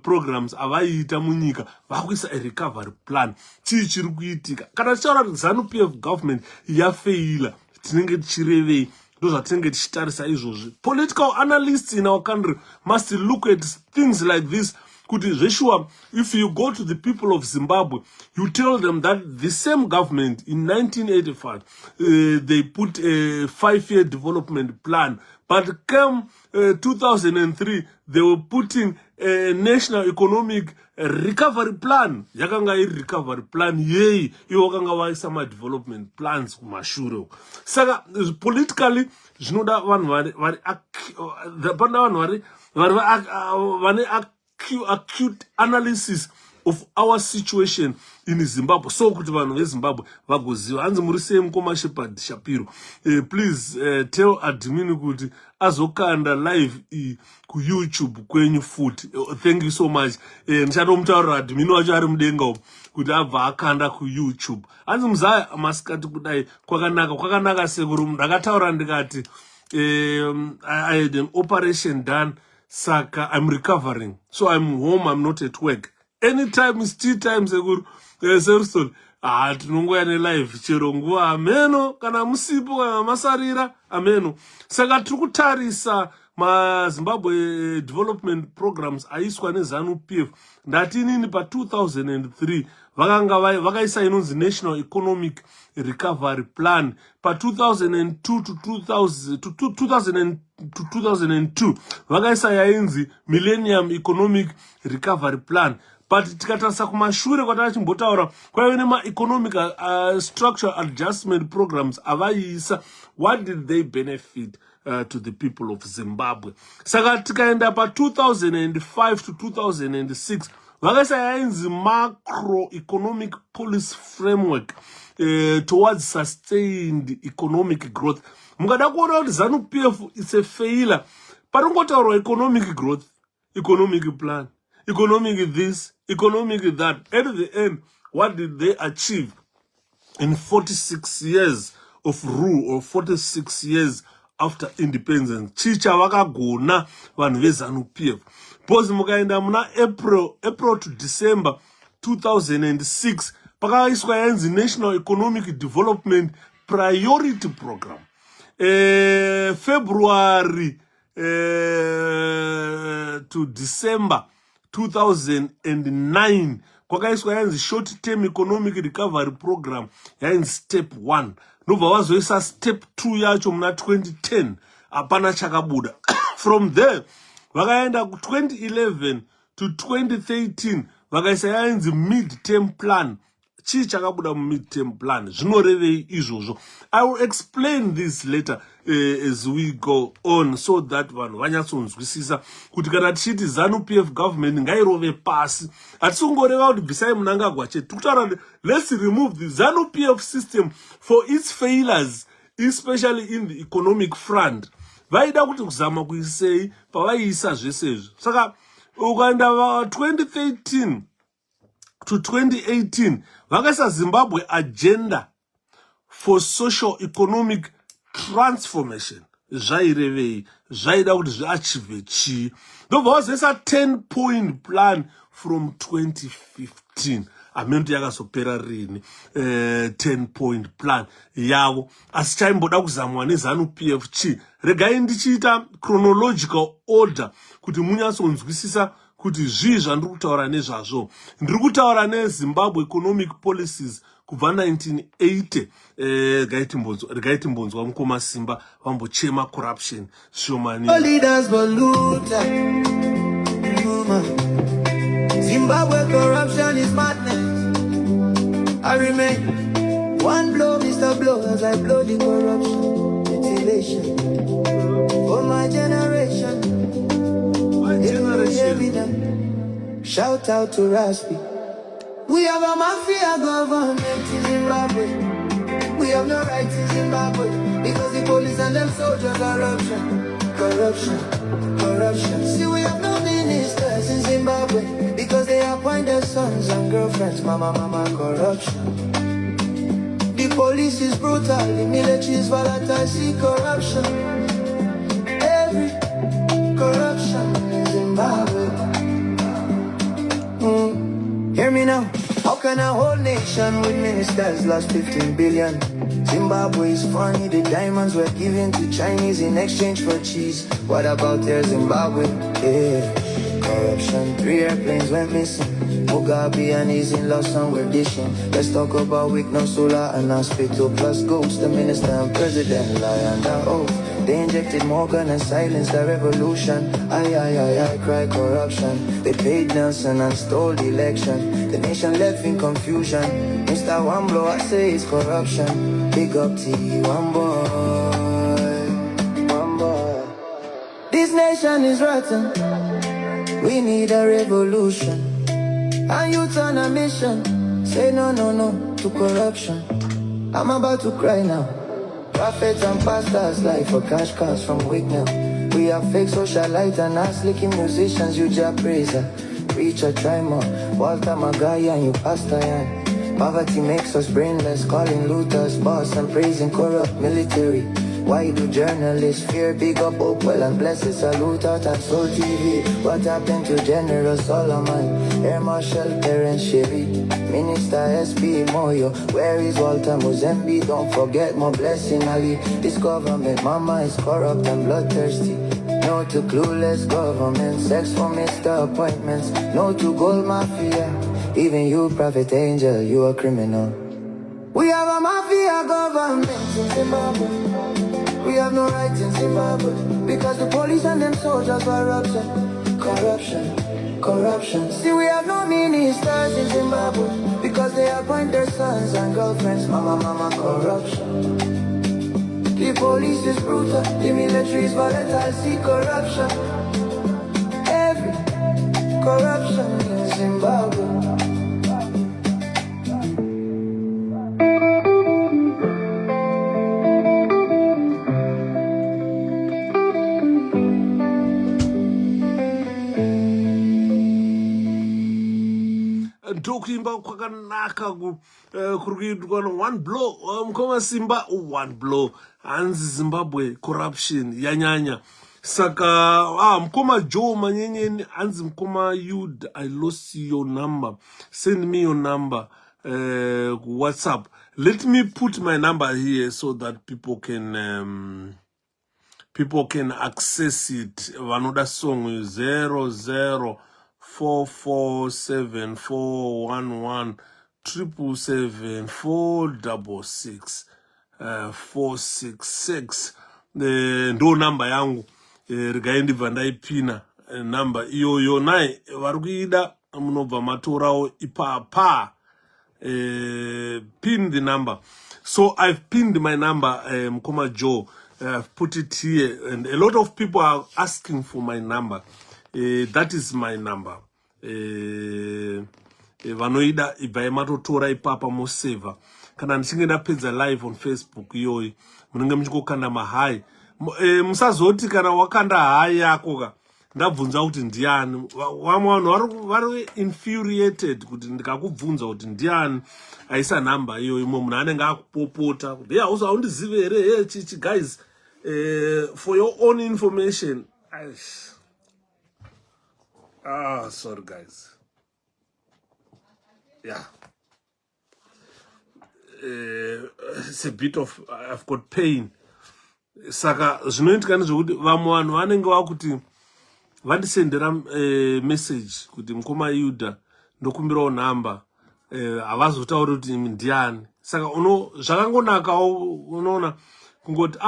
programs avaiita munyika, vakuisa a recovery plan. Chii chiri kuitika? Kana tichaura kuti ZANU-PF government yafeila, tinenge tichirevei? Ndozvatinenge tichitarisa izvozvi. Political analysts in our country must look at things like this. Kuti zveshuwa, if you go to the people of Zimbabwe, you tell them that the same government in 1985, they put a 5-year development plan. But come 2003, they were putting a National Economic Recovery Plan. Yakanga recovery plan, yei, iwo kanga vaisa ma development plans kumashure. Saka, politically, zvinoda vanhu vari acute analysis of our situation in Zimbabwe, so kuti vanhu veZimbabwe vagoziva. Hanzi muri sei mukoma Shepard Shapiro? Please tell admin kuti azokanda live kuYouTube kwenyu futi. Thank you so much. Ndichatomutaurira admin wacho ari mudenga upo kuti abva akanda kuYouTube. Hanzi muzaya masikati kudai kwakanaka sekuru. Ndakataura ndikati I had an operation done, saka I'm recovering, so I'm home, I'm not at work. Anytime is tea time sekuru. Seriously, tinongoya nelive chero nguva ameno kana musipo kana masarira ameno. Saka tiri kutarisa maZimbabwe development programs aiswa neZANU-PF. Ndatinini pa 2003 vakaisa inonzi National Economic Recovery Plan. Pa 2002 to 2002 vakaisa yainzi Millennium Economic Recovery Plan. But tikatarisa kumashure kwatachimbotaura kwaive nema-economic structure adjustment programs avaiisa. What did they benefit to the people of Zimbabwe? Saka tikaenda pa 2005 to 2006 vakaisa yainzi Macroeconomic Policy Framework towards sustained economic growth. Mukada kuona kuti ZANU-PF is a failure, paringotaurwa economic growth, economic plan, economic this, economic that. At the end, what did they achieve in 46 years of rule, or 46 years after independence? Chicha vakagona vanhu veZANU-PF. Because mukaenda muna April to December 2006 pakaiswa yanzi National Economic Development Priority Program. February to December 2009 kwakaiswa yanzi Short Term Economic Recovery Program, yanzi Step 1. Nobva vazoisa Step 2 yacho muna 2010, hapana chakabuda. From there vakaenda ku 2011 to 2013 vakaisa yanzi Mid-Term Plan. Chii chakabuda mu-mid-term plan? Zvinorevei izvozvo? I will explain this later as we go on, so that vanhu vanyatsonzwisisa kuti kana tichiti ZANU-PF government ngairove pasi, hatisongoreva kuti bvisai Mnangagwa chete. Tikutaura kuti let's remove the ZANU-PF system for its failures, especially in the economic front. Vaida kuti kuzama kuisei pavaiisa zvese izvo. Saka ukaenda 2013 to 2018 vakaisa Zimbabwe Agenda for Social Economic Transformation. Zvairevei? Zvaida kuti zviachieve chii? Ndobva vazoisa 10-point plan from 2015. Amento yakazopera rini 10-point plan yavo, asi chaimboda kuzamwa neZANU-PF chii? Regai ndichiita chronological order kuti munyatsonzwisisa kuti zvii zvandiri kutaura nezvazvo. Ndiri kutaura neZimbabwe economic policies kubva 1980. Regai timbonzwa mukoma Simba vambochema corruption shomani. Leaders polluter. Zimbabwe corruption is madness. I remain one blow, Mr. Blow, as I blow the corruption. dedication for my generation. My generation. Shout out to Raspi. We have a mafia government in Zimbabwe. We have no rights in Zimbabwe because the police and them soldiers corruption, corruption, corruption. See, we have no ministers in Zimbabwe because they appoint their sons and girlfriends. Mama, corruption. The police is brutal, the military is volatile. See, corruption. Every corruption in Zimbabwe. Hear me now. How can a whole nation with ministers lost 15 billion? Zimbabwe is funny, the diamonds were given to Chinese in exchange for cheese. What about their Zimbabwe? Yeah, corruption. 3 airplanes went missing. Mugabe and his in-laws some were dishing. Let's talk about weak, no solar and hospital plus ghosts. The minister and president lie under oath. They injected Morgan and silenced the revolution. I cry corruption. They paid Nelson and stole the election. The nation left in confusion. Mr. Wamblo, I say it's corruption. Big up to you, one boy. This nation is rotten. We need a revolution. And youth on a mission. Say no to corruption. I'm about to cry now. Prophets and pastors lie for cash cows from Wignell. We have fake socialite and ass-licking musicians, you just praiser. Preacher, try more. Walter Magaya and you pastor Yan. Poverty makes us brainless, calling looters boss and praising corrupt military. Why do journalists fear? Big up Hopewell and bless it, salute out at Soul TV. What happened to General Solomon, Air Marshal Terence Sherry, Minister S.B. Moyo? Where is Walter Muzembe? Don't forget more blessing Ali. This government, mama, is corrupt and bloodthirsty. No to clueless government, sex for Mr. Appointments. No to gold mafia. Even you, Prophet Angel, you a criminal. We have a mafia government in Zimbabwe. We have no rights in Zimbabwe because the police and them soldiers corruption, corruption, corruption. See, we have no ministers in Zimbabwe because they appoint their sons and girlfriends. Mama, corruption. The police is brutal, the military is volatile. See, corruption. Every corruption in Zimbabwe. Ndokuimba kwakanaka kurikuitwa one blow mukoma Simba one blow hanzi Zimbabwe corruption yanyanya saka mukoma Joe manyenyeni hanzi mukoma Yud, I lost your number, send me your number WhatsApp. Let me put my number here so that people can access it. Vanoda song 0044774746 ndo namba yangu regai ndibva ndaipina namba iyoyo naye vari kuida munobva matorawo ipapa pin the number. So I've pinned my number, Mukoma Joe. I've put it here, and a lot of people are asking for my number. That is my number. Vanoida ibva matotora ipapa moseva. Kana ndichinge ndapedza live on Facebook iyoyi munenge muchikokanda mahai. Musazoti kana wakanda hai yako ka ndabvunza kuti ndiani. Vamwe vanhu vari infuriated kuti ndikakubvunza kuti ndiani aisa namba iyoyi. Imwe munhu anenge akupopota kuti yeah, haundizive here. Hey, chichi guys, for your own information. Sorry guys. Yeah. It's a bit of, I've got pain. Saka zvinoitika ndezvekuti vamwe vanhu vanenge vakuti vandisendera message kuti Mukoma Yuda ndokumbirawo namba, havazotauri kuti ndiani. Saka zvakangonakawo unoona kungoti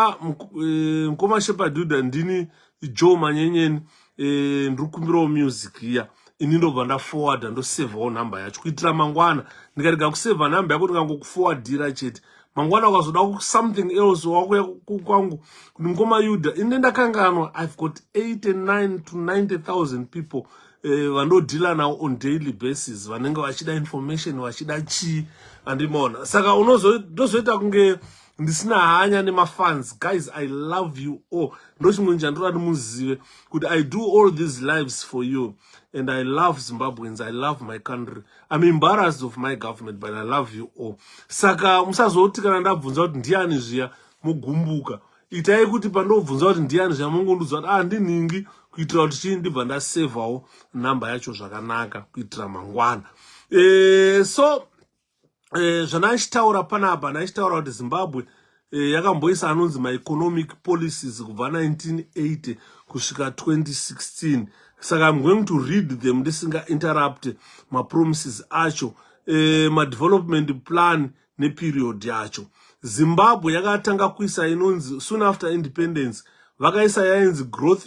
Mukoma Shepherd Yuda ndini Joe manyenyeni ndiri kumbirawo music iya. Ini ndobva ndaforwarda ndosevawo namba yacho kuitira mangwana. Ndikarega kuseva namba yako ndikangokuforwardira chete mangwana ukazoda something else wakuya kwangu kuti mukoma Yuda ine ndakanganwa I've got 89 to 90,000 people vanodhila nawo on daily basis vanenge vachida information vachida chii andimona saka unozoita kunge ndisina hanya nemafans. Guys, I love you all. Ndochimwe chandorati muzive kuti I do all these lives for you and I love Zimbabweans. I love my country. I'm embarrassed of my government, but I love you all. Saka musazoti kana ndabvunza kuti ndiani zviya mugumbuka. Itai kuti pandobvunza kuti ndiani zviya mungondudzwa kuti ndiningi kuitira kuti chii ndibva ndasevawo namba yacho zvakanaka kuitira mangwana. So zvanachitaura panapa ndachitaura kuti Zimbabwe yakamboisa anonzi ma-economic policies kubva 1980 kusvika 2016. Saka I'm going to read them ndisinga interrupt ma-promises acho, ma-development plan neperiod yacho. Zimbabwe yakatanga kuisa inonzi soon after independence vakaisa yainzi growth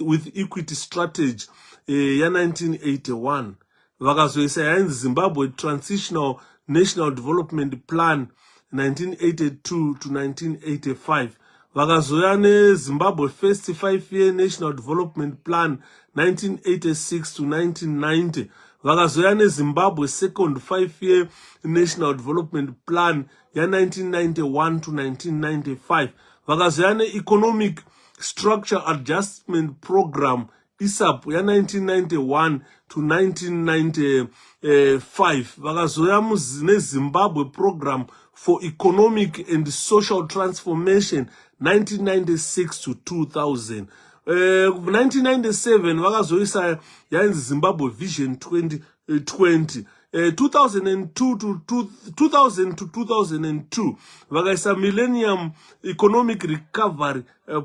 with equity strategy ya 1981. Vakazoisa yainzi Zimbabwe Transitional National Development Plan 1982 to 1985. Vakazoya neZimbabwe First 5-Year National Development Plan 1986 to 1990. Vakazoya neZimbabwe Second 5-Year National Development Plan ya 1991 to 1995. Vakazoya neEconomic Structure Adjustment Program ISAP ya 1991 to 1995. Vakazoya neZimbabwe Program for Economic and Social Transformation 1996 to 2000. 1997 vakazoisa yainzi Zimbabwe Vision 2020. 2000 to 2002 vakaisa Millennium Economic Recovery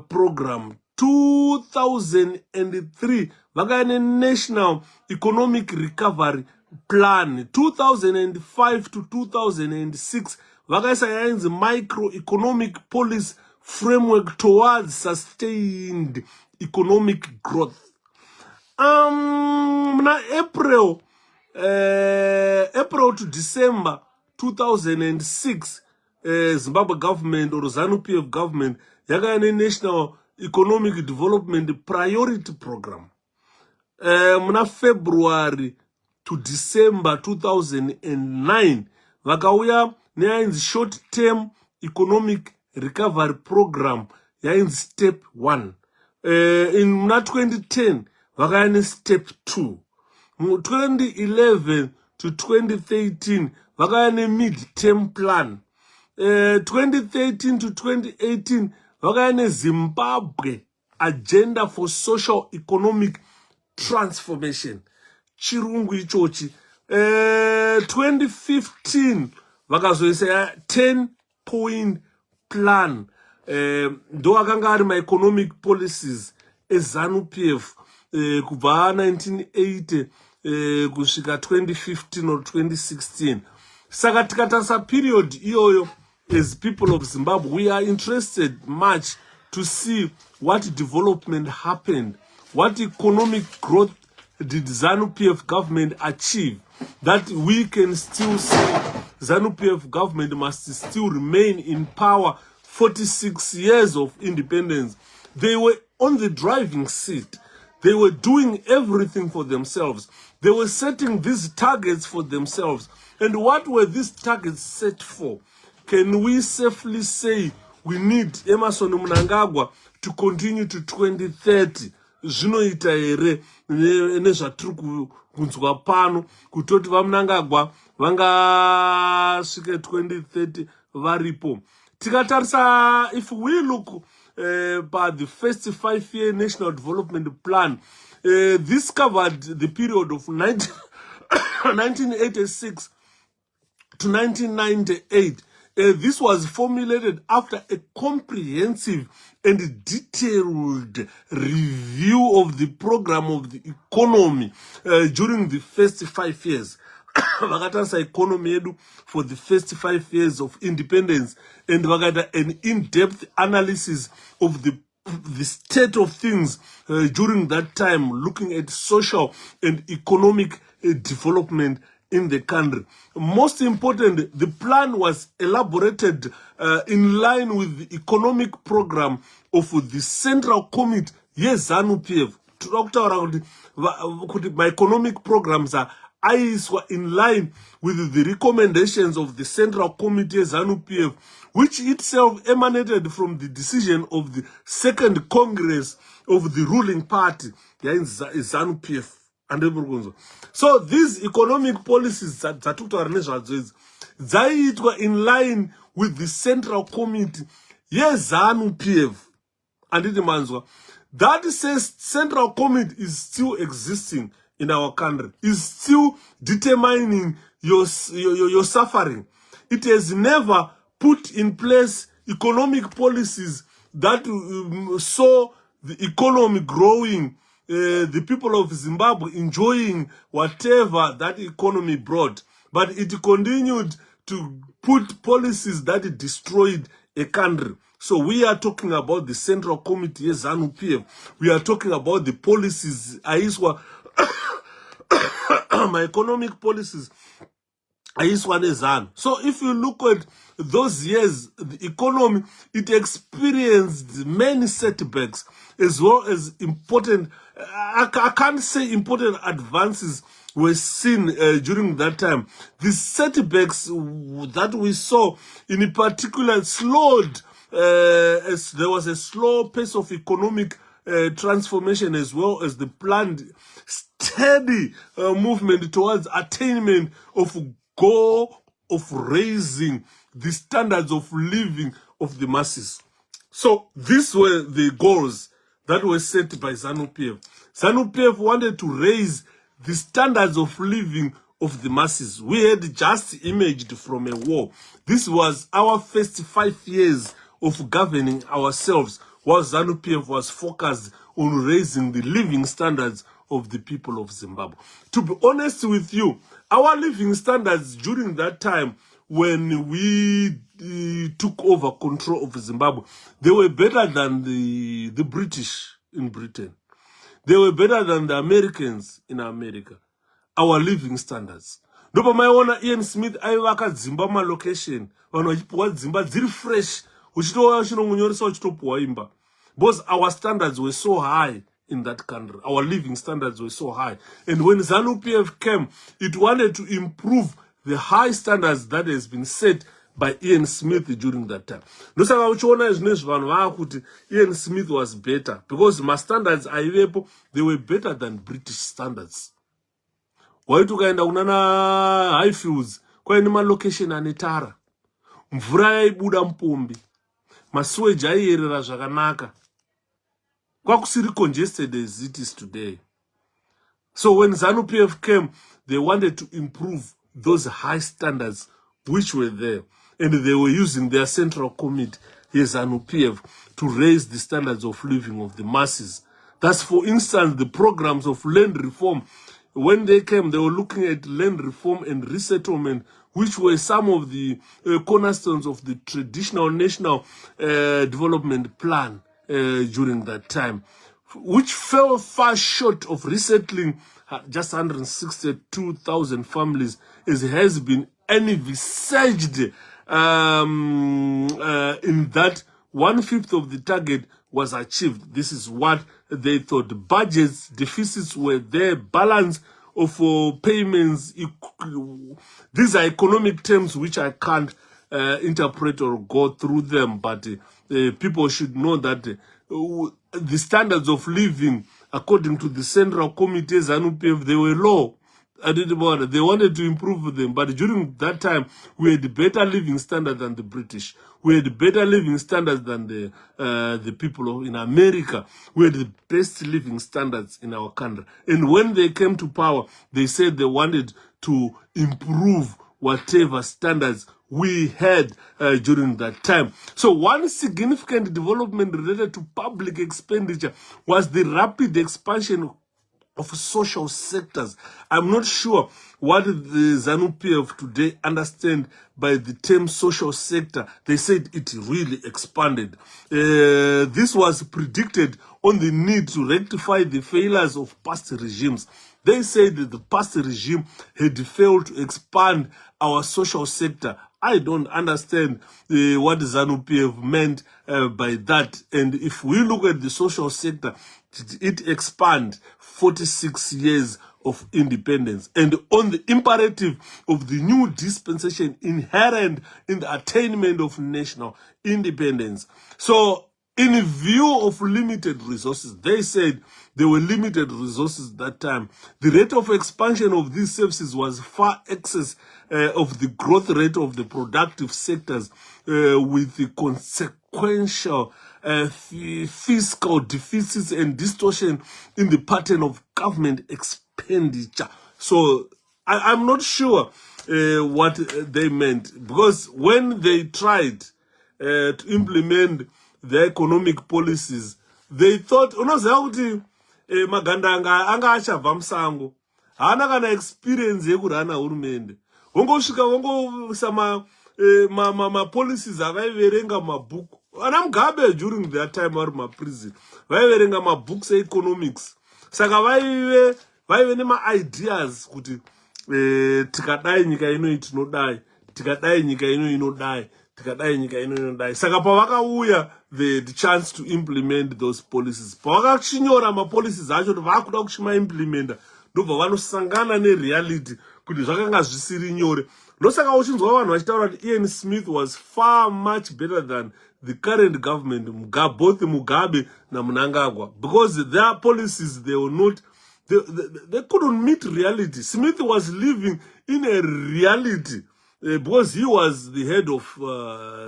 Program. 2003 vakaya National Economic Recovery Plan. 2005 to 2006 vakaisa yainzi Microeconomic Policy Framework towards Sustained Economic Growth. Mna April to December 2006 Zimbabwe government or ZANU-PF government yakaya National Economic Development Priority Program. Muna February to December 2009 vakauya neyainzi Short Term Economic Recovery Program yainzi Step 1. In muna 2010 vakaya Step 2. Mu 2011 to 2013 vakaya Mid-Term Plan. 2013 to 2018 vakaya Zimbabwe Agenda for Social Economic Transformation. Chirungu ichochi. 2015 vakazoisa 10-point plan. Ndo akanga ari ma-economic policies eZANU-PF kubva 1980 kusvika 2015 or 2016. Saka tikatasa period iyoyo, as people of Zimbabwe, we are interested much to see what development happened, what economic growth did ZANU-PF government achieve, that we can still say ZANU-PF government must still remain in power 46 years of independence. They were on the driving seat. They were doing everything for themselves. They were setting these targets for themselves. And what were these targets set for? Can we safely say we need Emmerson Mnangagwa to continue to 2030? Zvinoita here nezvatiri kunzwa pano kutoti vaMnangagwa vangasvike 2030 varipo. Tikatarisa, if we look by the first 5-year National Development Plan, this covered the period of 1986 to 1998. This was formulated after a comprehensive and detailed review of the program of the economy during the first 5 years. Vakatarisa economy yedu for the first 5 years of independence, and vakaita an in-depth analysis of the state of things during that time, looking at social and economic development in the country. Most important, the plan was elaborated in line with the economic program of the Central Committee yeZANU-PF. My economic programs are in line with the recommendations of the Central Committee yeZANU-PF, which itself emanated from the decision of the Second Congress of the ruling party, ZANU-PF. So these economic policies that were in line with the Central Committee yeZANU-PF. That says Central Committee is still existing in our country, is still determining your suffering. It has never put in place economic policies that saw the economy growing, the people of Zimbabwe enjoying whatever that economy brought. But it continued to put policies that destroyed a country. So we are talking about the Central Committee yeZANU-PF. We are talking about the policies, my economic policies. So if you look at those years, the economy, it experienced many setbacks as well as important, I can't say important advances were seen during that time. The setbacks that we saw in particular slowed, as there was a slow pace of economic transformation as well as the planned steady movement towards attainment of goal of raising the standards of living of the masses. So these were the goals that were set by ZANU-PF. ZANU-PF wanted to raise the standards of living of the masses. We had just emerged from a war. This was our first 5 years of governing ourselves, while ZANU-PF was focused on raising the living standards of the people of Zimbabwe. To be honest with you, our living standards during that time when we took over control of Zimbabwe, they were better than the British in Britain. They were better than the Americans in America. Our living standards. Ndopa maiona Ian Smith aivaka dzimba malocation, vanhu vachipuwa dzimba dziri fresh, uchitowa chinongonyoresa uchitopuwa imba. Because our standards were so high in that country. Our living standards were so high. And when ZANU-PF came, it wanted to improve the high standards that has been set by Ian Smith during that time. Ndosaka uchiona zvinezvi vanhu vakuti Ian Smith was better because my standards aivepo, they were better than British standards. Waiti ukaenda kunana Highfields kwaine malocation ane tara, mvura yaibuda mupombi, masewage aiyerera zvakanaka, kwakusiri congested as it is today. So when ZANU-PF came, they wanted to improve those high standards which were there, and they were using their Central Committee, ZANU-PF, to raise the standards of living of the masses. That's, for instance, the programs of land reform. When they came, they were looking at land reform and resettlement, which were some of the cornerstones of the traditional national development plan during that time, which fell far short of resettling just 162,000 families, as has been envisaged in that 1/5 of the target was achieved. This is what they thought. Budgets, deficits were there, balance of payments. These are economic terms which I can't interpret or go through them, but people should know that the standards of living, according to the Central Committee, ZANU-PF, they were low. They wanted to improve them, but during that time, we had better living standards than the British. We had better living standards than the people in America. We had the best living standards in our country. And when they came to power, they said they wanted to improve whatever standards we had during that time. So one significant development related to public expenditure was the rapid expansion of social sectors. I'm not sure what the ZANU-PF today understand by the term social sector. They said it really expanded. This was predicted on the need to rectify the failures of past regimes. They said that the past regime had failed to expand our social sector. I don't understand what ZANU-PF meant by that. And if we look at the social sector, it expand 46 years of independence, and on the imperative of the new dispensation inherent in the attainment of national independence. So, in view of limited resources, they said there were limited resources that time. The rate of expansion of these services was far excess of the growth rate of the productive sectors, with the consequential fiscal deficits and distortion in the pattern of government expenditure. So I'm not sure what they meant, because when they tried to implement the economic policies, they thought, unoziva kuti magandanga anga achabva musango, haana kana experience yekurana hurumende, wongosvika wongoisa policies avaiverenga mabhuku. Ana Mugabe during that time vari maprison vaiverenga mabooks economics, saka vaive nema-ideas kuti tikadai nyika ino tinodai, tikadai nyika ino inodai, tikadai nyika ino inodai. Saka pavakauya the chance to implement those policies, pavakachinyora mapolicies acho kuti vakuda kuchimaimplementa, ndobva vanosangana nereality kuti zvakanga zvisiri nyore. Ndosaka uchinzwa vanhu vachitaura kuti Ian Smith was far much better than the current government, both Mugabe na Mnangagwa, because their policies, they were not, they couldn't meet reality. Smith was living in a reality because he was the head of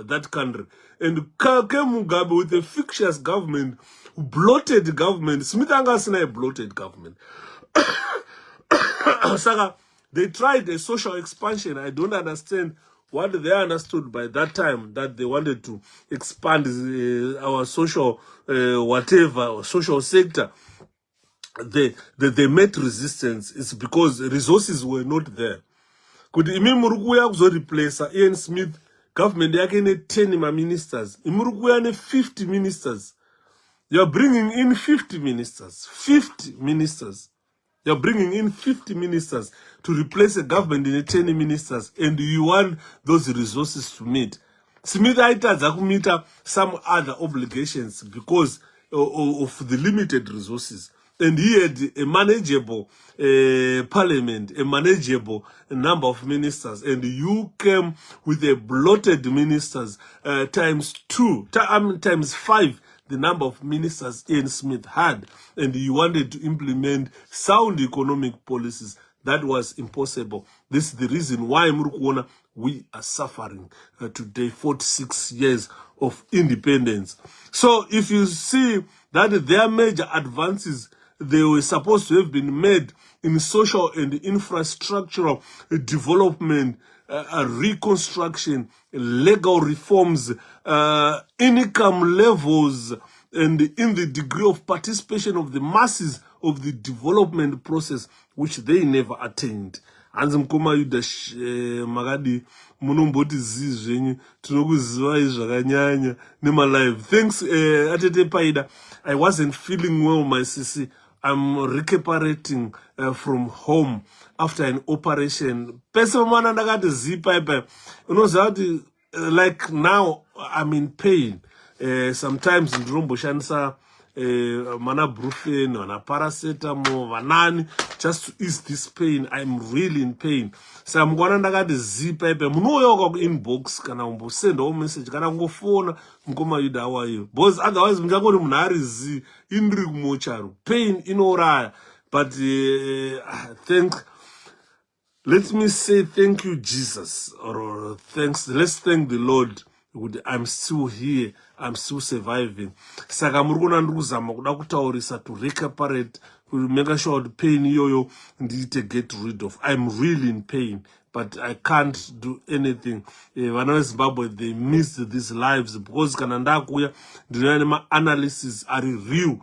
that country. And came Mugabe with a fictitious government, bloated government. Smith angasina a bloated government. Saka, they tried a social expansion. I don't understand what they understood by that time, that they wanted to expand our social whatever, social sector. They met resistance. It's because resources were not there. Could imi murukuya kuzo replace Ian Smith government yake ne 10 ministers. Imurukuya ne 50 ministers. You're bringing in 50 ministers. 50 ministers. You're bringing in 50 ministers to replace a government in 10 ministers, and you want those resources to meet. Smith aitadza kumita some other obligations because of the limited resources. And he had a manageable parliament, a manageable number of ministers, and you came with a bloated ministers times 5 the number of ministers Ian Smith had, and you wanted to implement sound economic policies. That was impossible. This is the reason why Murukuona, we are suffering today, 46 years of independence. So if you see that their major advances, they were supposed to have been made in social and infrastructural development, reconstruction, legal reforms, income levels, and in the degree of participation of the masses of the development process, which they never attained. Hanzi mukoma Yudash Magadi munomboti zvenyu tinokuziva zvakanyanya nema live. Thanks Atete Paida. I wasn't feeling well, my sissy. I'm recuperating from home after an operation. Pesa mwana ndakati zipa unoziva like now I'm in pain. Sometimes ndiromboshandisa mana brufen, mana paracetamol, vanani, just to ease this pain. I'm really in pain. So I'm gonna ndakati zipa munoyoka ku inbox kana umbosenda message kana ngofona mukoma Yuda, how are you? Because otherwise mchangoti munhu arizi indiri kumocharu. Pain inoraya. But let me say thank you, Jesus, or thanks. Let's thank the Lord. I'm still here. I'm still surviving. Saka murikona ndikuzama kuda kutaurisa to recuperate, to make sure the pain yoyo ndite get rid of. I'm really in pain, but I can't do anything. Vana veZimbabwe, they missed these lives because kana ndakuya ndinoona ma analysis are real.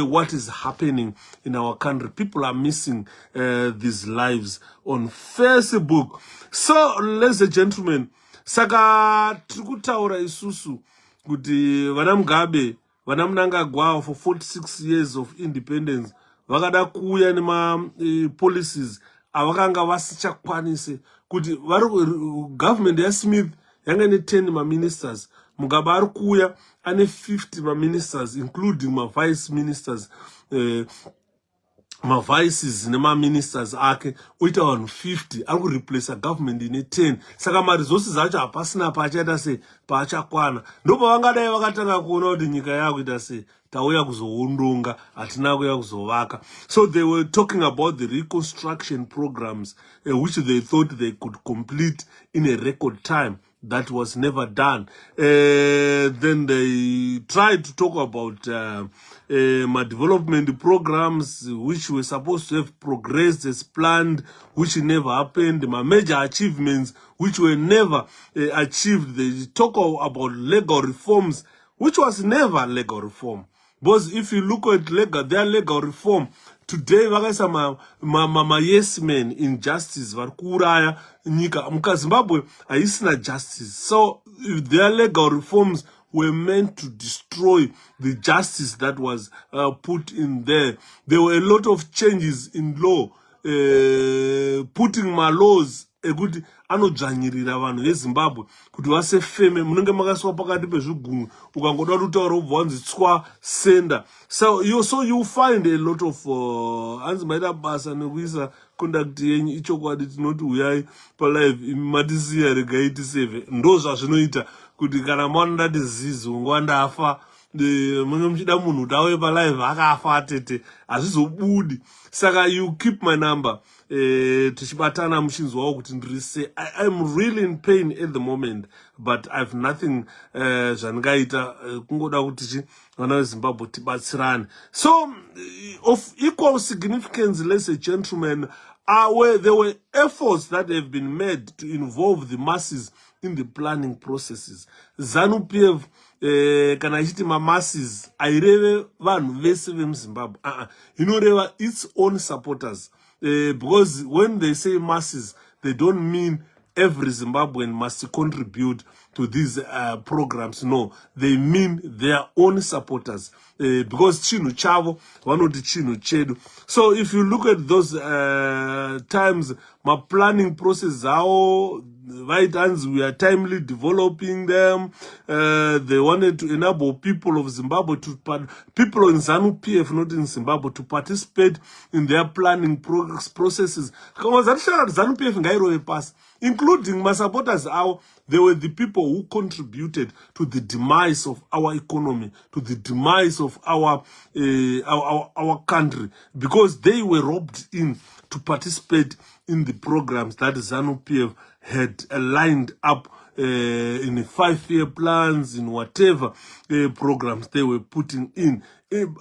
What is happening in our country? People are missing these lives on Facebook. So, ladies and gentlemen, saka tikutaura isusu kuti vana Mugabe, vana Mnangagwa for 46 years of independence vakada kuuya policies avakanga vasichakwanise kuti government yaSmith yanga ne 10 ma-ministers. Mugabe ari kuuya ane 50 ma-ministers including ma-vice ministers, ma-vices nema-ministers ake oita vanhu 50 ari kureplace government ine 10. Saka ma-resources acho hapasina paachaita se paachakwana. Ndopa vangadai vakatanga kuona kuti nyika yakuita se tauya kuzoundonga hatina kuya kuzovaka. So they were talking about the reconstruction programs which they thought they could complete in a record time. That was never done. Then they tried to talk about my development programs which were supposed to have progressed as planned, which never happened. My major achievements which were never achieved. They talk about legal reforms, which was never legal reform. Because if you look at their legal reform, today vakaisa ma yes men in justice vari kuuraya nyika. MuZimbabwe haisina justice. So their legal reforms were meant to destroy the justice that was put in there. There were a lot of changes in law, putting my laws ekuti anodzvanyirira vanhu veZimbabwe kuti vasefeme. Munenge makaswa pakati pezvigunwe ukangoda kutaura ubva wanzi tswa senda. So you find a lot of hanzi maita basa nekuisa conduct yenyu ichokwadi tinoti uyai palive matisiya regai tiseve. Ndo zvazvinoita kuti kana mwanodati zizi unguva ndafa munge muchida munhu kuti auye palive akafa atete hazvizobudi. Saka you keep my number tichibatana muchinzwawo kuti ndirise. I'm really in pain at the moment, but I've nothing zvandingaita kungoda kuti vana veZimbabwe tibatsirane. So of equal significance, ladies and gentlemen, where there were efforts that have been made to involve the masses in the planning processes. ZANU-PF kana ichiti ma-masses aireve vanhu vese vemuZimbabwe, inoreva its own supporters, because when they say masses they don't mean every Zimbabwean must contribute to these programs. No, they mean their own supporters, because chinu chavo vanoti chinu chedu. So if you look at those times, my planning process how right hands we are timely developing them. They wanted to enable people of Zimbabwe people in ZANU-PF, not in Zimbabwe, to participate in their planning processes. Including my supporters, they were the people who contributed to the demise of our economy, to the demise of our country, because they were robbed in to participate in the programs that ZANU-PF had lined up in the 5-year plans, in whatever programs they were putting in.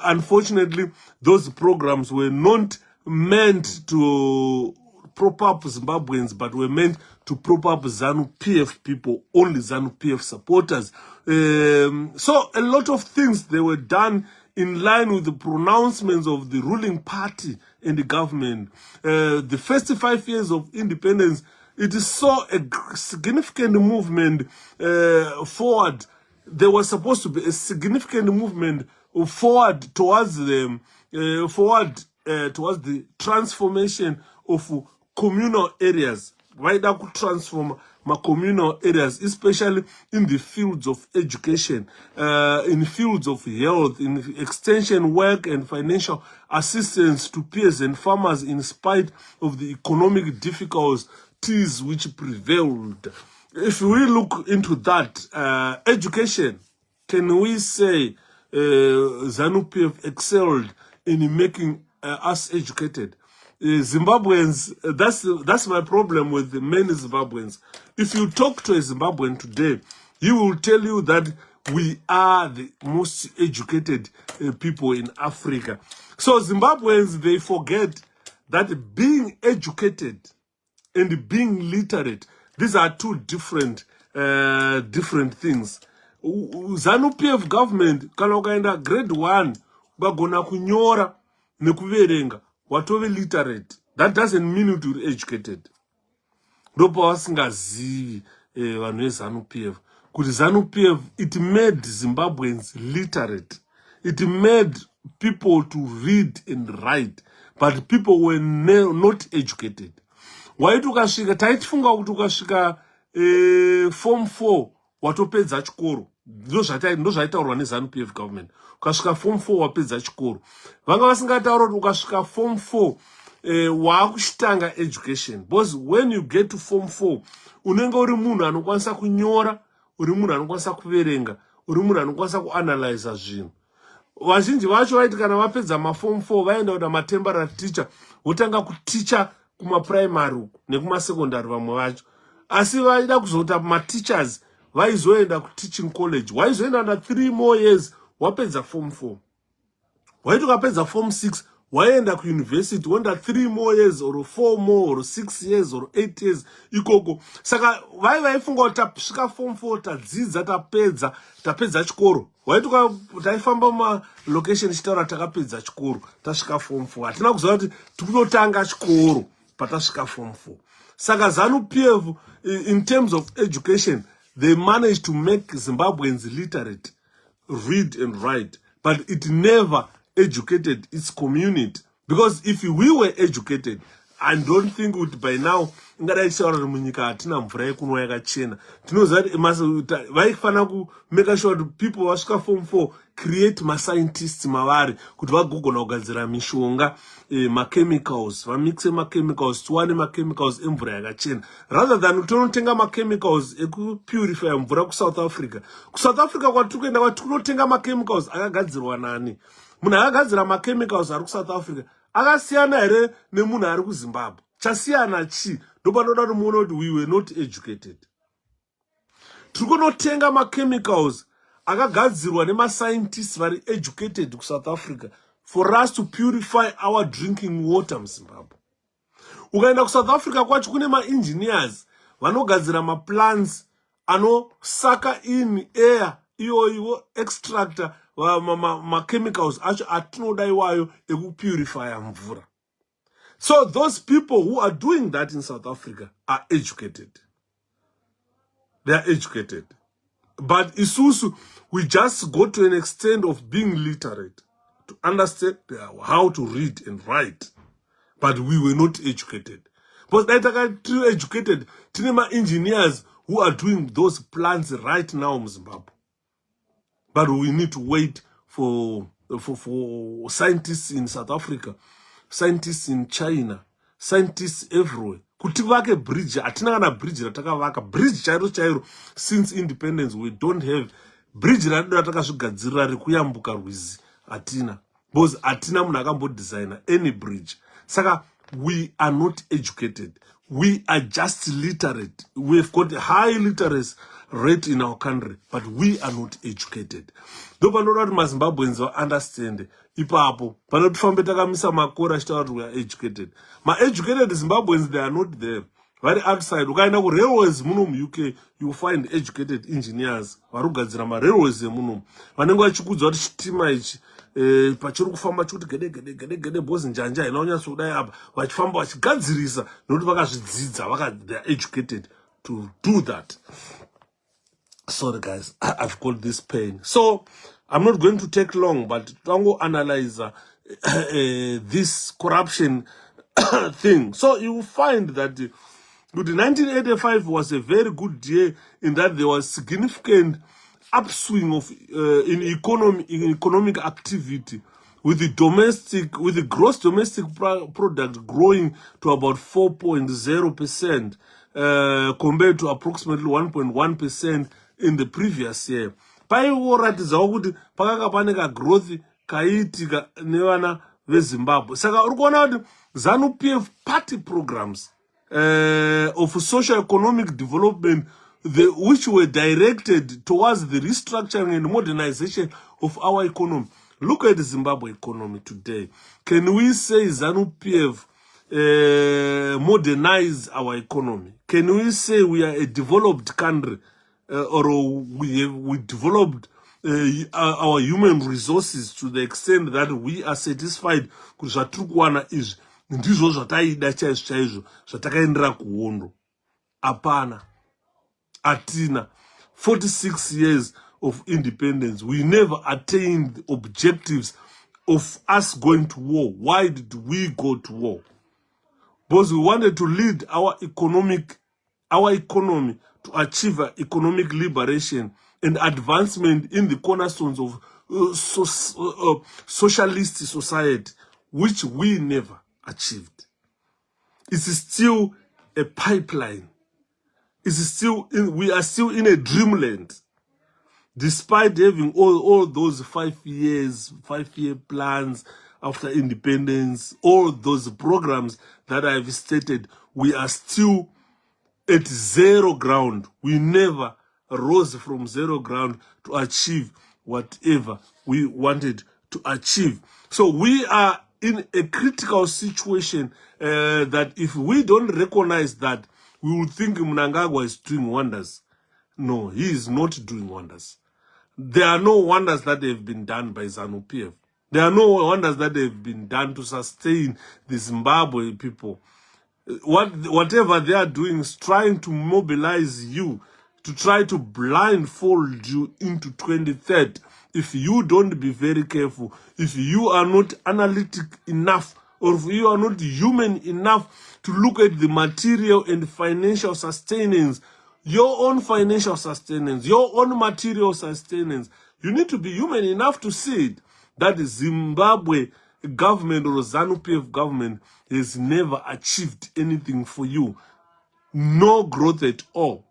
Unfortunately, those programs were not meant to prop up Zimbabweans, but were meant to prop up ZANU-PF people, only ZANU-PF supporters. So a lot of things, they were done in line with the pronouncements of the ruling party and the government. The first 5 years of independence, it is so a significant movement forward. There was supposed to be a significant movement forward towards the transformation of communal areas. Why that could transform my communal areas, especially in the fields of education, in fields of health, in extension work and financial assistance to peers and farmers in spite of the economic difficulties which prevailed. If we look into that, education, can we say ZANU-PF excelled in making us educated? Zimbabweans, that's my problem with many Zimbabweans. If you talk to a Zimbabwean today, he will tell you that we are the most educated people in Africa. So Zimbabweans, they forget that being educated and being literate, these are two different things. ZANU-PF government, kana ukaenda grade 1, ukagona kunyora nekuverenga, watove literate. That doesn't mean you to be educated. Ndopa wasingazivi vanhu veZANU-PF. Kuti ZANU-PF, it made Zimbabweans literate. it made people to read and write, but people were not educated. Waiti ukasvika, taitifunga kuti ukasvika form 4 watopedza chikoro, ndo zvaitaurwa neZANU-PF government. Ukasvika form 4 wapedza chikoro. Vanga vasingataura kuti ukasvika form 4 waakuchitanga education, because when you get to form 4 unenge uri munhu anokwanisa kunyora, uri munhu anokwanisa kuverenga, uri munhu anokwanisa kuanalyza zvinhu. Vazhinji vacho vaiti kana vapedza maform 4 vaenda kuda matemporary teacher, votanga kuticha kumaprimary uku nekumasekondari vamwe vacho. Asi vaida kuzota mateachers vaizoenda kuteaching college, waizoenda under 3 more years wapedza form 4. Waiti ukapedza form 6 waenda kuuniversity wenda 3 more years or 4 more or 6 years or 8 years ikoko. Saka vaifunga kuti tasvika form 4 tadzidza tapedza chikoro. Waiti taifamba malocation chitaura takapedza chikoro tasvika form 4. Hatina kuziva kuti tikunotanga chikoro patasvika form 4. Saka ZANU-PF, in terms of education, they managed to make Zimbabweans literate, read and write, but it never educated its community. Because if we were educated, I don't think would by now ngadaishaura munyika hatina mvura yekunwa yakachena. Tinoziva kuti vaifana ku make sure that people vasvika form 4 create ma-scientists mavari kuti vagogona kugadzira mishonga, ma-chemicals, vamixe ma-chemicals, tiwane ma-chemicals emvura yakachena, rather than tonotenga ma-chemicals ekupurify mvura kuSouth Africa. KuSouth Africa kwatiri kuenda kwati kunotenga ma-chemicals akagadzirwa nani? Munhu akagadzira ma-chemicals ari kuSouth Africa akasiyana here nemunhu ari kuZimbabwe? Chasiyana chi? Ndopanoda kuti muone kuti we were not educated. Tiri kunotenga ma-chemicals akagadzirwa nema-scientists vari educated kuSouth Africa for us to purify our drinking water muZimbabwe. Ukaenda kuSouth Africa kwacho kune ma-engineers vanogadzira ma-plants anosaka in air iwo extractor ma-chemicals acho atinoda iwayo ekupurifya mvura. So those people who are doing that in South Africa are educated. They are educated. But isusu, we just go to an extent of being literate to understand how to read and write. But we were not educated. But that educated, tinema engineers who are doing those plants right now in Zimbabwe. But we need to wait for scientists in South Africa, scientists in China, scientists everywhere. Kuti vake bridge, hatina kana bridge ratakavaka, bridge chairo since independence we don't have bridge ratakazvigadzirira rekuyambuka rwizi, hatina. Because hatina munhu akambodesigner any bridge. Saka we are not educated. We are just literate. We've got a high literacy rate in our country, but we are not educated. Though panoda kuti maZimbabweans understand ipapo panotifambe takamisa makora achitaura kuti we are educated. Ma-educated Zimbabweans, they are not there. Vari outside. Ukaenda ku-railways muno mu-UK, you find educated engineers vari kugadzira ma-railways emuno. Vanenge vachikudzwa kuti chitima ichi pachiri kufamba chikuti gede bhozi njanja haina kunyatso kudai apa, vachifamba vachigadzirisa nokuti vakazvidzidza, they are educated to do that. Sorry guys, I've got this pain. So I'm not going to take long, but Tango analyze this corruption thing. So you will find that 1985 was a very good year in that there was significant upswing of in economic activity, with the gross domestic product growing to about 4.0% compared to approximately 1.1% in the previous year. Paivoratidzawo kuti pakanga pane growth kaitika nevana veZimbabwe. Saka uri kuona kuti ZANU-PF party programs of socio-economic development which were directed towards the restructuring and modernization of our economy. Look at the Zimbabwe economy today. Can we say ZANU-PF modernize our economy? Can we say we are a developed country, or we developed our human resources to the extent that we are satisfied kuti zvatiri kuwana izvi ndizvo zvataida chaizvo zvatakaendera kuhondo? Apana. Atina. 46 years of independence, we never attained the objectives of us going to war. Why did we go to war? Because we wanted to lead our economy to achieve economic liberation and advancement in the cornerstones of socialist society, which we never achieved. It's still a pipeline. We are still in a dreamland. Despite having all those 5 5-year plans after independence, all those programs that I've stated, we are still at zero ground. We never rose from zero ground to achieve whatever we wanted to achieve. So we are in a critical situation that if we don't recognize that, we will think Mnangagwa is doing wonders. No, he is not doing wonders. There are no wonders that have been done by ZANU-PF. There are no wonders that have been done to sustain the Zimbabwe people. Whatever they are doing is trying to mobilize you, to try to blindfold you into 2030. If you don't be very careful, if you are not analytic enough, or if you are not human enough to look at the material and financial sustenance, your own financial sustenance, your own material sustenance, you need to be human enough to see it, that the Zimbabwe government or ZANU-PF government has never achieved anything for you. No growth at all.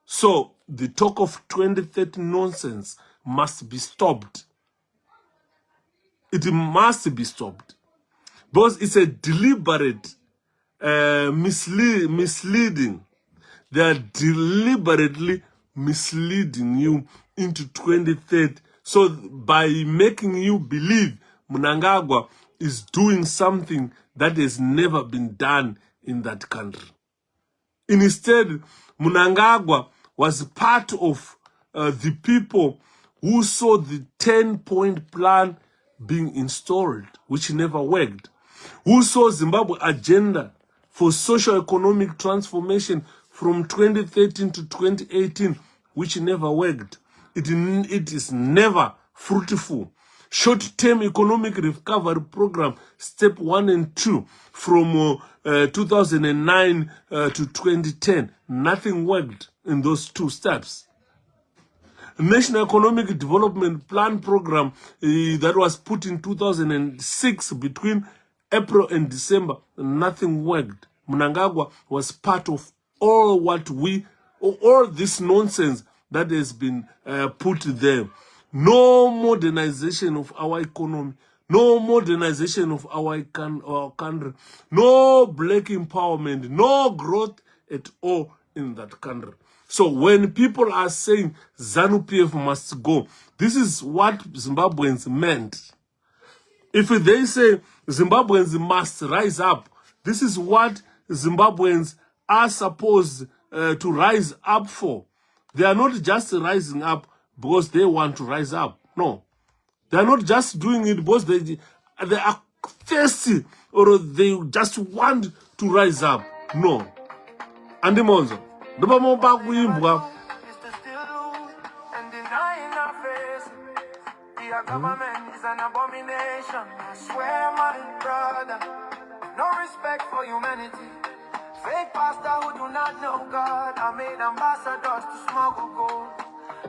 So the talk of 2030 nonsense must be stopped. It must be stopped. Because it's a deliberate misleading. They are deliberately misleading you into 2030. So by making you believe Mnangagwa is doing something that has never been done in that country. Instead, Mnangagwa was part of the people who saw the 10-point plan being installed, which never worked. Who saw Zimbabwe agenda for socio-economic transformation from 2013 to 2018, which never worked. It is never fruitful. Short-term economic recovery program, step 1 and 2, from 2009 to 2010. Nothing worked in those 2 steps. National Economic Development Plan program that was put in 2006 between April and December, nothing worked. Mnangagwa was part of all this nonsense that has been put there. No modernization of our economy, no modernization of our country, no black empowerment, no growth at all in that country. So when people are saying ZANU-PF must go, this is what Zimbabweans meant. If they say Zimbabweans must rise up, this is what Zimbabweans are supposed to rise up for. They are not just rising up because they want to rise up. No. They are not just doing it because they are thirsty or they just want to rise up. No. Andy Monzo. Government is an abomination. I swear, my brother, no respect for humanity. Fake pastor who do not know God are made ambassadors to smuggle gold.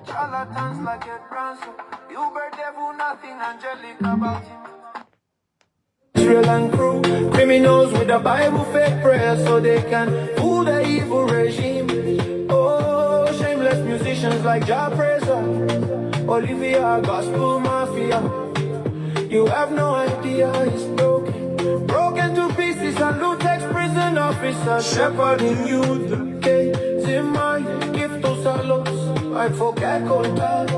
Charlatans like a ransom. Uber devil, nothing angelic about him. Israel and crew, criminals with a Bible fake prayers so they can fool the evil regime. Oh, shameless musicians like Jah Praiser, Olivia, Gospel Mafia. You have no idea, it's broken to pieces. And Lutex prison officer shepherding youth. Zimai, gift to salos, I forget contact.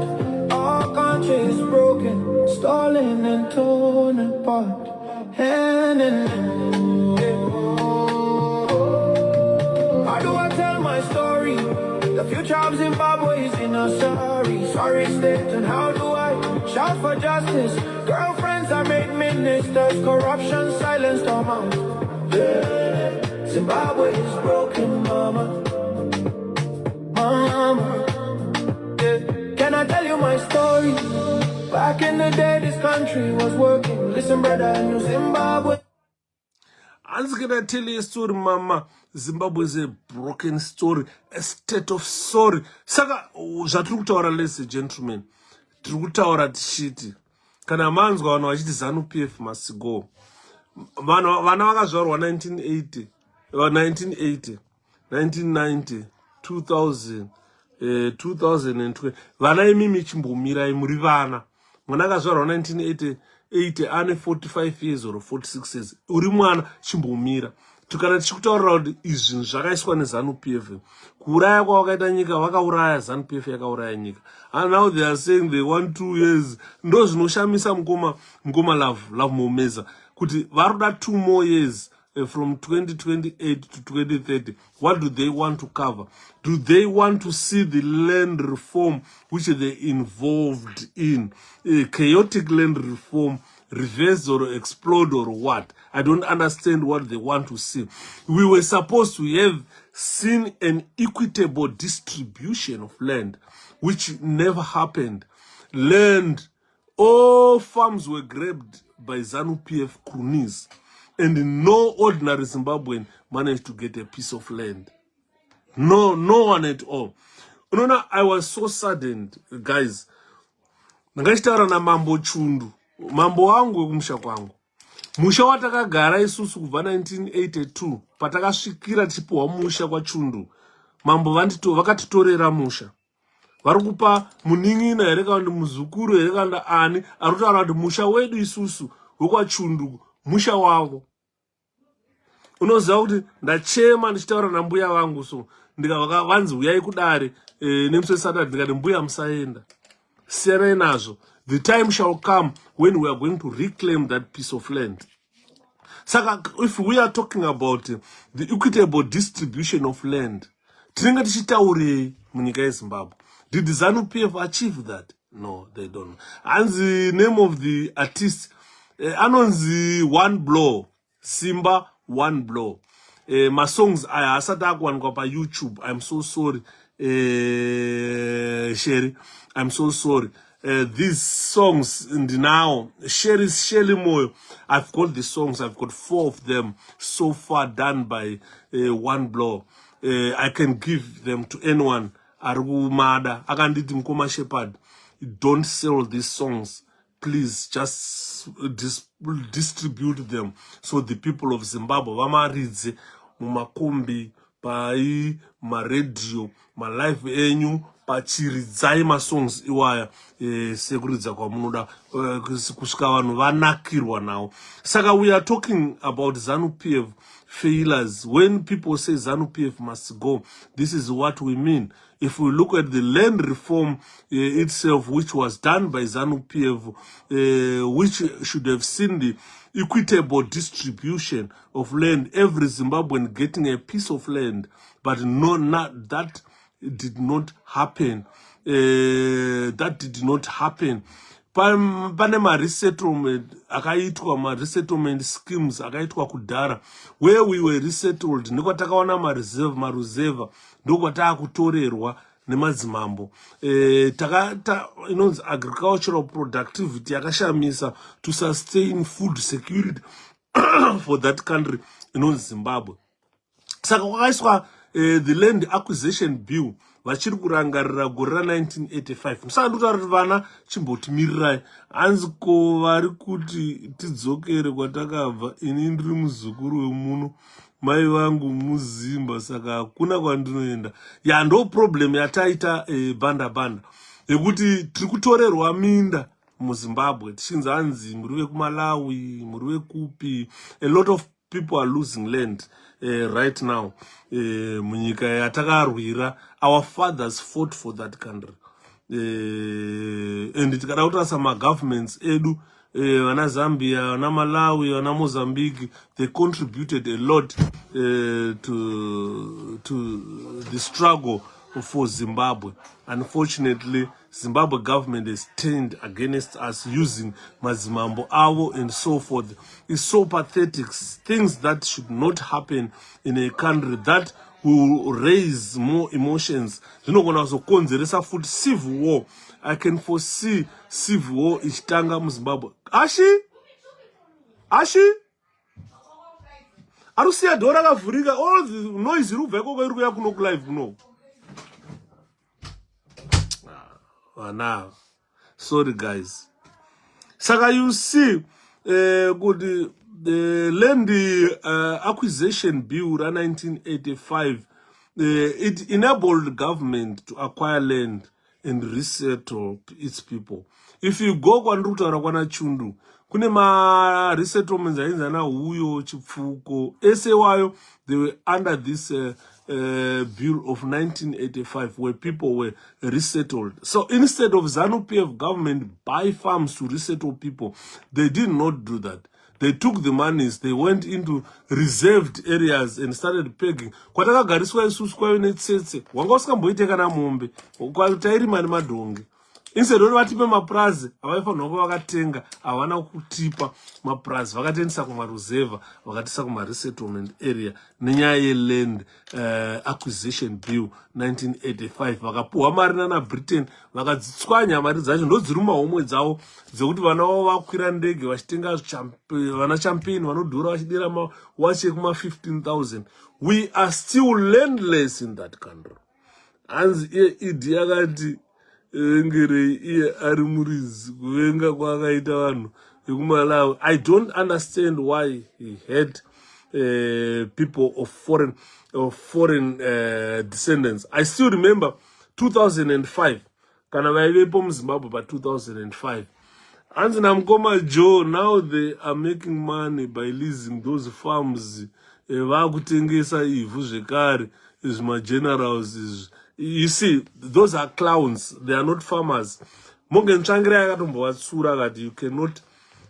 Our country is broken, stolen and torn apart. Hand in hand. How do I tell my story? The future of Zimbabwe is in a sorry state. And how do I shout for justice? Girlfriends are made ministers, corruption silenced our mouth. Yeah. Zimbabwe is broken, mama. Mama. Yeah. my story. Back in the day, this country was working. Listen, brother, I knew Zimbabwe. I'm gonna tell you a story, mama. Zimbabwe is a broken story, a state of sorry. Saka, zvatiri kutaura, ladies and gentlemen, tiri kutaura tichiti kana manzwa vanhu vachiti ZANU-PF must go. Vana vakazvarwa 1980, 1980, 1990, 2000, 2020. Vana imimi chimbomirai muri vana. Mwana akazvarwa 1980 ane 45 years or 46 years. Uri mwana chimbomira. Tukana tichikutaurira kuti izvi zvakaiswa neZANU-PF. Kuuraya kwavakaita nyika vakauraya, ZANU-PF yakauraya nyika. And now they are saying they want 2 years. Ndo zvinoshamisa mukoma love Momeza. Kuti varuda 2 more years. From 2028 to 2030, what do they want to cover? Do they want to see the land reform which they involved in? Chaotic land reform, reverse or explode or what? I don't understand what they want to see. We were supposed to have seen an equitable distribution of land, which never happened. Land, all farms were grabbed by ZANU-PF cronies. And no ordinary Zimbabwean managed to get a piece of land. No one at all. You know, I was so saddened, guys. Ngachitaura na mambo chundu. Mambo wangu kumusha kwangu. Musha watakagara isusu kubva 1982. Patakasvikira tichipuwa musha kwa chundu. Mambo vakatitorera musha. Varikupa munin'ina here kana kuti muzukuru here kana ani arikutaura kuti musha wedu isusu wekwa chundu musha wavo. Unoziva kuti ndachema ndichitaura nambuya vangu so vanzi uyai kudare nemusi weSaturday ndikati mbuya musaenda. Siyanai nazvo. The time shall come when we are going to reclaim that piece of land. Saka, if we are talking about the equitable distribution of land, tinenge tichitaurei munyika yeZimbabwe? Did the ZANU-PF achieve that? No, they don't. And the name of the artist, anonzi One Blow, Simba One Blow. My songs I asada akuwanikwa pa YouTube. I'm so sorry, Sherry. I'm so sorry. These songs now, Shelly Moyo. I've got the songs. I've got 4 of them so far done by One Blow. I can give them to anyone. Arumada, akanditi Mkoma Shepherd. Don't sell these songs. Please just distribute them so the people of Zimbabwe vamaridze mumakombi pai maradio malive enyu pachiridzai masongs iwaya sekuridza kwamunoda kusvika vanhu vanakirwa nawo. Saka we are talking about ZANU-PF failures. When people say ZANU-PF must go, this is what we mean. If we look at the land reform itself, which was done by ZANU-PF, which should have seen the equitable distribution of land, every Zimbabwean getting a piece of land, but that did not happen. That did not happen. Pane ma-resettlement akaitwa ma-resettlement schemes akaitwa kudhara, where we were resettled ndiko takaona maruzeva ndiko taakutorerwa nemadzimambo. Inonzi agricultural productivity yakashamisa to sustain food security for that country inonzi Zimbabwe. Saka kwakaiswa the land acquisition bill vachiri kurangarira gore ra1985. Musandotaura kuti vana chimbotimirirai. Hanzi ko vari kuti tidzokere kwatakabva. Ini ndiri muzukuru wemuno, mai vangu muzimba, saka hakuna kwandinoenda. Ndo problem yataita banda yekuti tiri kutorerwa minda muZimbabwe tichinzi hanzi muri vekuMalawi, muri vekupi. A lot of people are losing land right now. Munyika yatakarwira, our fathers fought for that country. And tikada kuti sama governments edu, wana Zambia, wana Malawi, wana Mozambique, they contributed a lot to the struggle for Zimbabwe. Unfortunately, Zimbabwe government is turned against us using mazimambo avo and so forth. It's so pathetic. Things that should not happen in a country that will raise more emotions. Zvinogona kuzokonzeresa futi civil war. I can foresee civil war ichitanga muZimbabwe. Ashi arusiya dhora rakavhurika, all the noise iri kubva ikoko iri kuuya kuno kulive kuno. Vana, sorry guys. Saka you see, the land acquisition bill 1985, it enabled the government to acquire land and resettle its people. If you go kwandikutaura kwana Chundu, kune ma resettlements ainzana Huyo, Chipfuko, ese wayo, they were under this bill of 1985 where people were resettled. So instead of ZANU-PF government buy farms to resettle people, they did not do that. They took the monies, they went into reserved areas and started pegging. Kwatakagariswa isusu kwayo netsetse, wanga usikamboiteka namombe, tairima nemadhongi. Instead of vatipe maprazi, havaifanira kuva vakatenga, havana kutipa maprazi, vakatendesa kumaruzeva, vakatisa kumaresettlement area, nenyaya yeland acquisition bill 1985. Vakapuhwa mari naBritain, vakadzitswanya mari dzacho, ndodziri mumahomwe dzavo, dzekuti vana vavo vakwira ndege vachitenga vana champagne vanodhura vachidira mawachi ekuma-15,000. We are still landless in that country. Hanzi idi yakati ngere iye ari murizi kuvenga kwakaita vanhu vekuMalawi. I don't understand why he had people of foreign descendants. I still remember 2005 kana vaivepo muZimbabwe pa 2005. Hanzi namukoma Joe, now they are making money by leasing those farms. Vakutengesa ivhu zvekare, zvima-generals izvi. You see, those are clowns. They are not farmers. Morgan Changira akatombovatsura akati you cannot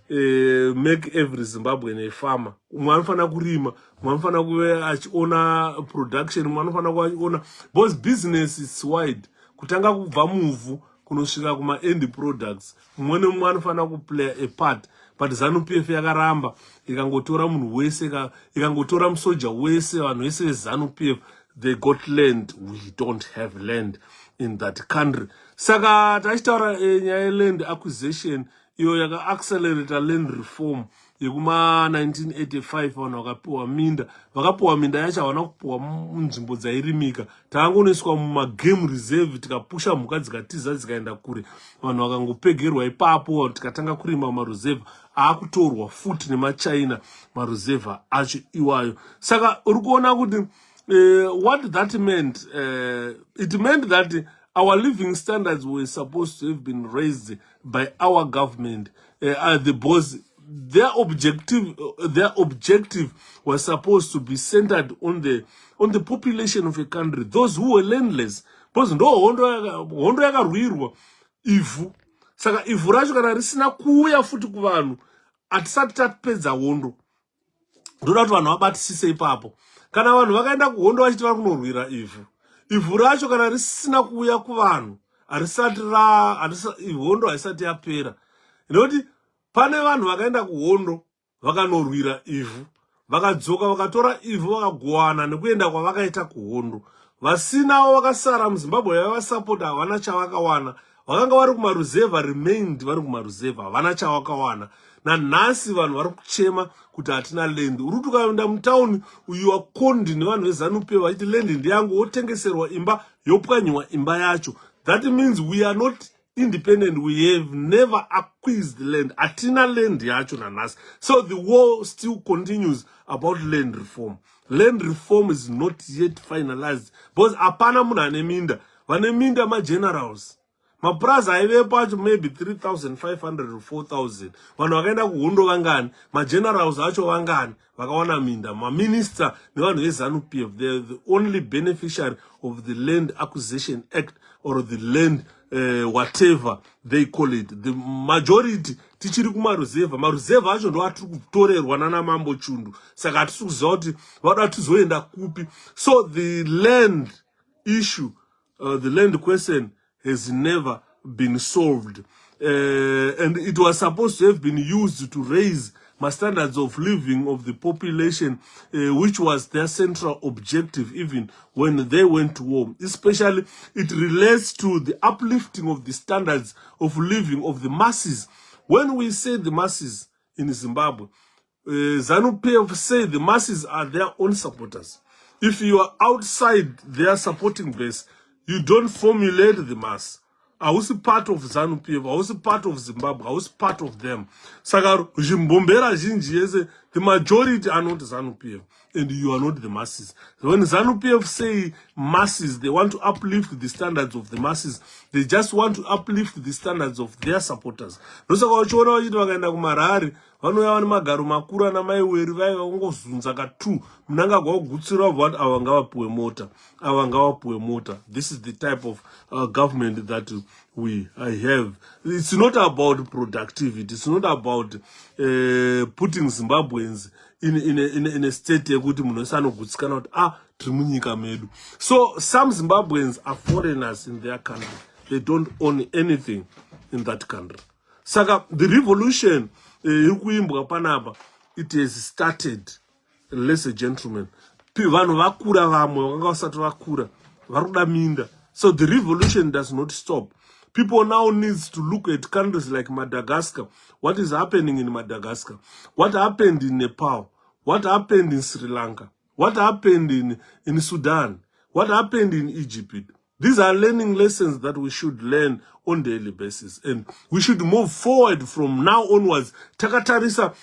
make every Zimbabwean a farmer. Mwanofana kurima, mwanofana kuve achiona production, mwanofana kuona because business is wide. Kutanga kubva muvhu kunosvika kuma end products. Mumwe nemumwe anofana kuplay a part. But ZANU-PF yakaramba ikangotora munhu wese, ikangotora musoja wese, vanhu vese veZANU-PF. They got land. We don't have land in that country. Saka tachitaura nyaya land acquisition iyo yaka accelerate land reform yekuma 1985 vanhu vakapuhwa minda yacho havana kupuhwa munzvimbo dzairimika. Takangonoiswa mumagame reserve, tikapusha mhuka dzikatiza dzikaenda kure, vanhu vakangopegerwa ipapo, tikatanga kurima mareserve aakutorwa futi nemaChina mareserve acho iwayo. Saka uri kuona kuti what that meant, it meant that our living standards were supposed to have been raised by our government. The boss, their objective was supposed to be centered on the population of a country, those who were landless. Because ndo hondo yakarwirwa ivhu. Saka ivhu racho kana risina kuuya futi kuvanhu, hatisati tapedza hondo. Ndoda kuti vanhu vabatisise ipapo. Kana vanhu vakaenda kuhondo vachiti vari kunorwira ivhu racho kana risina kuuya kuvanhu, hondo haisati yapera. Nekuti pane vanhu vakaenda kuhondo vakanorwira ivhu, vakadzoka vakatora ivhu vakagowana nekuenda kwavakaita kuhondo. Vasinawo vakasara muZimbabwe vaivasapota havana chavakawana. Vakanga vari kumaruzeva remained vari kumaruzeva, havana chavakawana. Nanhasi vanhu vari kuchema kuti hatina land. Uri tukaenda mutauni uyu wakondi nevanhu veZANU-PF vachiti land ndiyangu, wotengeserwa imba, yopwanyiwa imba yacho. That means we are not independent. We have never acquired land. Hatina land yacho nanhasi. So the war still continues about land reform. Land reform is not yet finalized. Because hapana munhu ane minda. Vane minda ma-generals. Maprazi aivepo acho maybe 3,500 or 4,000. Vanhu vakaenda kuhondo vangani, ma-generals acho vangani, vakawana minda. Ma-minister nevanhu veZANU-PF, they're the only beneficiary of the Land Acquisition Act or the land whatever they call it. The majority tichiri kumaruzeva. Maruzeva acho ndo atiri kutorerwa nana Mambo Chundu. Saka hatisi kuziva kuti vada tizoenda kupi. So the land issue, the land question has never been solved. And it was supposed to have been used to raise standards of living of the population, which was their central objective even when they went to war. Especially, it relates to the uplifting of the standards of living of the masses. When we say the masses in Zimbabwe, ZANU-PF say the masses are their own supporters. If you are outside their supporting base, you don't formulate the mass. I was part of ZANU-PF, I was part of Zimbabwe, I was part of them. Saka, the majority are not ZANU-PF, and you are not the masses. When ZANU-PF say masses, they want to uplift the standards of the masses. They just want to uplift the standards of their supporters. Vanouya vane magaro makuru ana maiweri vaiva kungozunza ka2 munanga gwakugutsira vati ava ngavapuwe mota, ava ngavapuwe mota. This is the type of government that we have. It's not about productivity. It's not about putting Zimbabweans in a state yekuti munhu wese anogutsikana kuti tiri munyika medu. So some Zimbabweans are foreigners in their country. They don't own anything in that country. Saka the revolution it has started, ladies and gentlemen. So the revolution does not stop. People now need to look at countries like Madagascar. What is happening in Madagascar? What happened in Nepal? What happened in Sri Lanka? What happened in Sudan? What happened in Egypt? These are learning lessons that we should learn on a daily basis. And we should move forward from now onwards. Takatarisa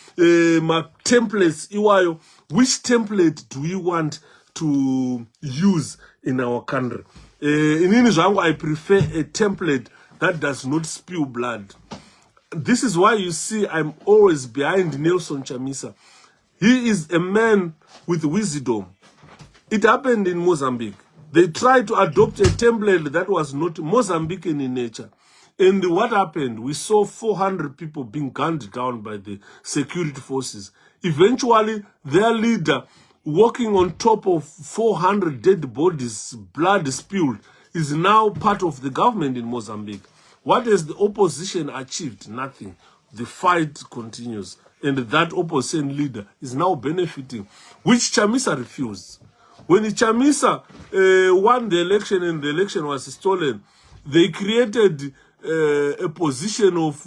templates, iwayo. Which template do we want to use in our country? In Inizango, I prefer a template that does not spill blood. This is why you see I'm always behind Nelson Chamisa. He is a man with wisdom. It happened in Mozambique. They tried to adopt a template that was not Mozambican in nature. And what happened? We saw 400 people being gunned down by the security forces. Eventually, their leader, walking on top of 400 dead bodies, blood spilled, is now part of the government in Mozambique. What has the opposition achieved? Nothing. The fight continues. And that opposition leader is now benefiting, which Chamisa refused. When Chamisa won the election and the election was stolen, they created a position of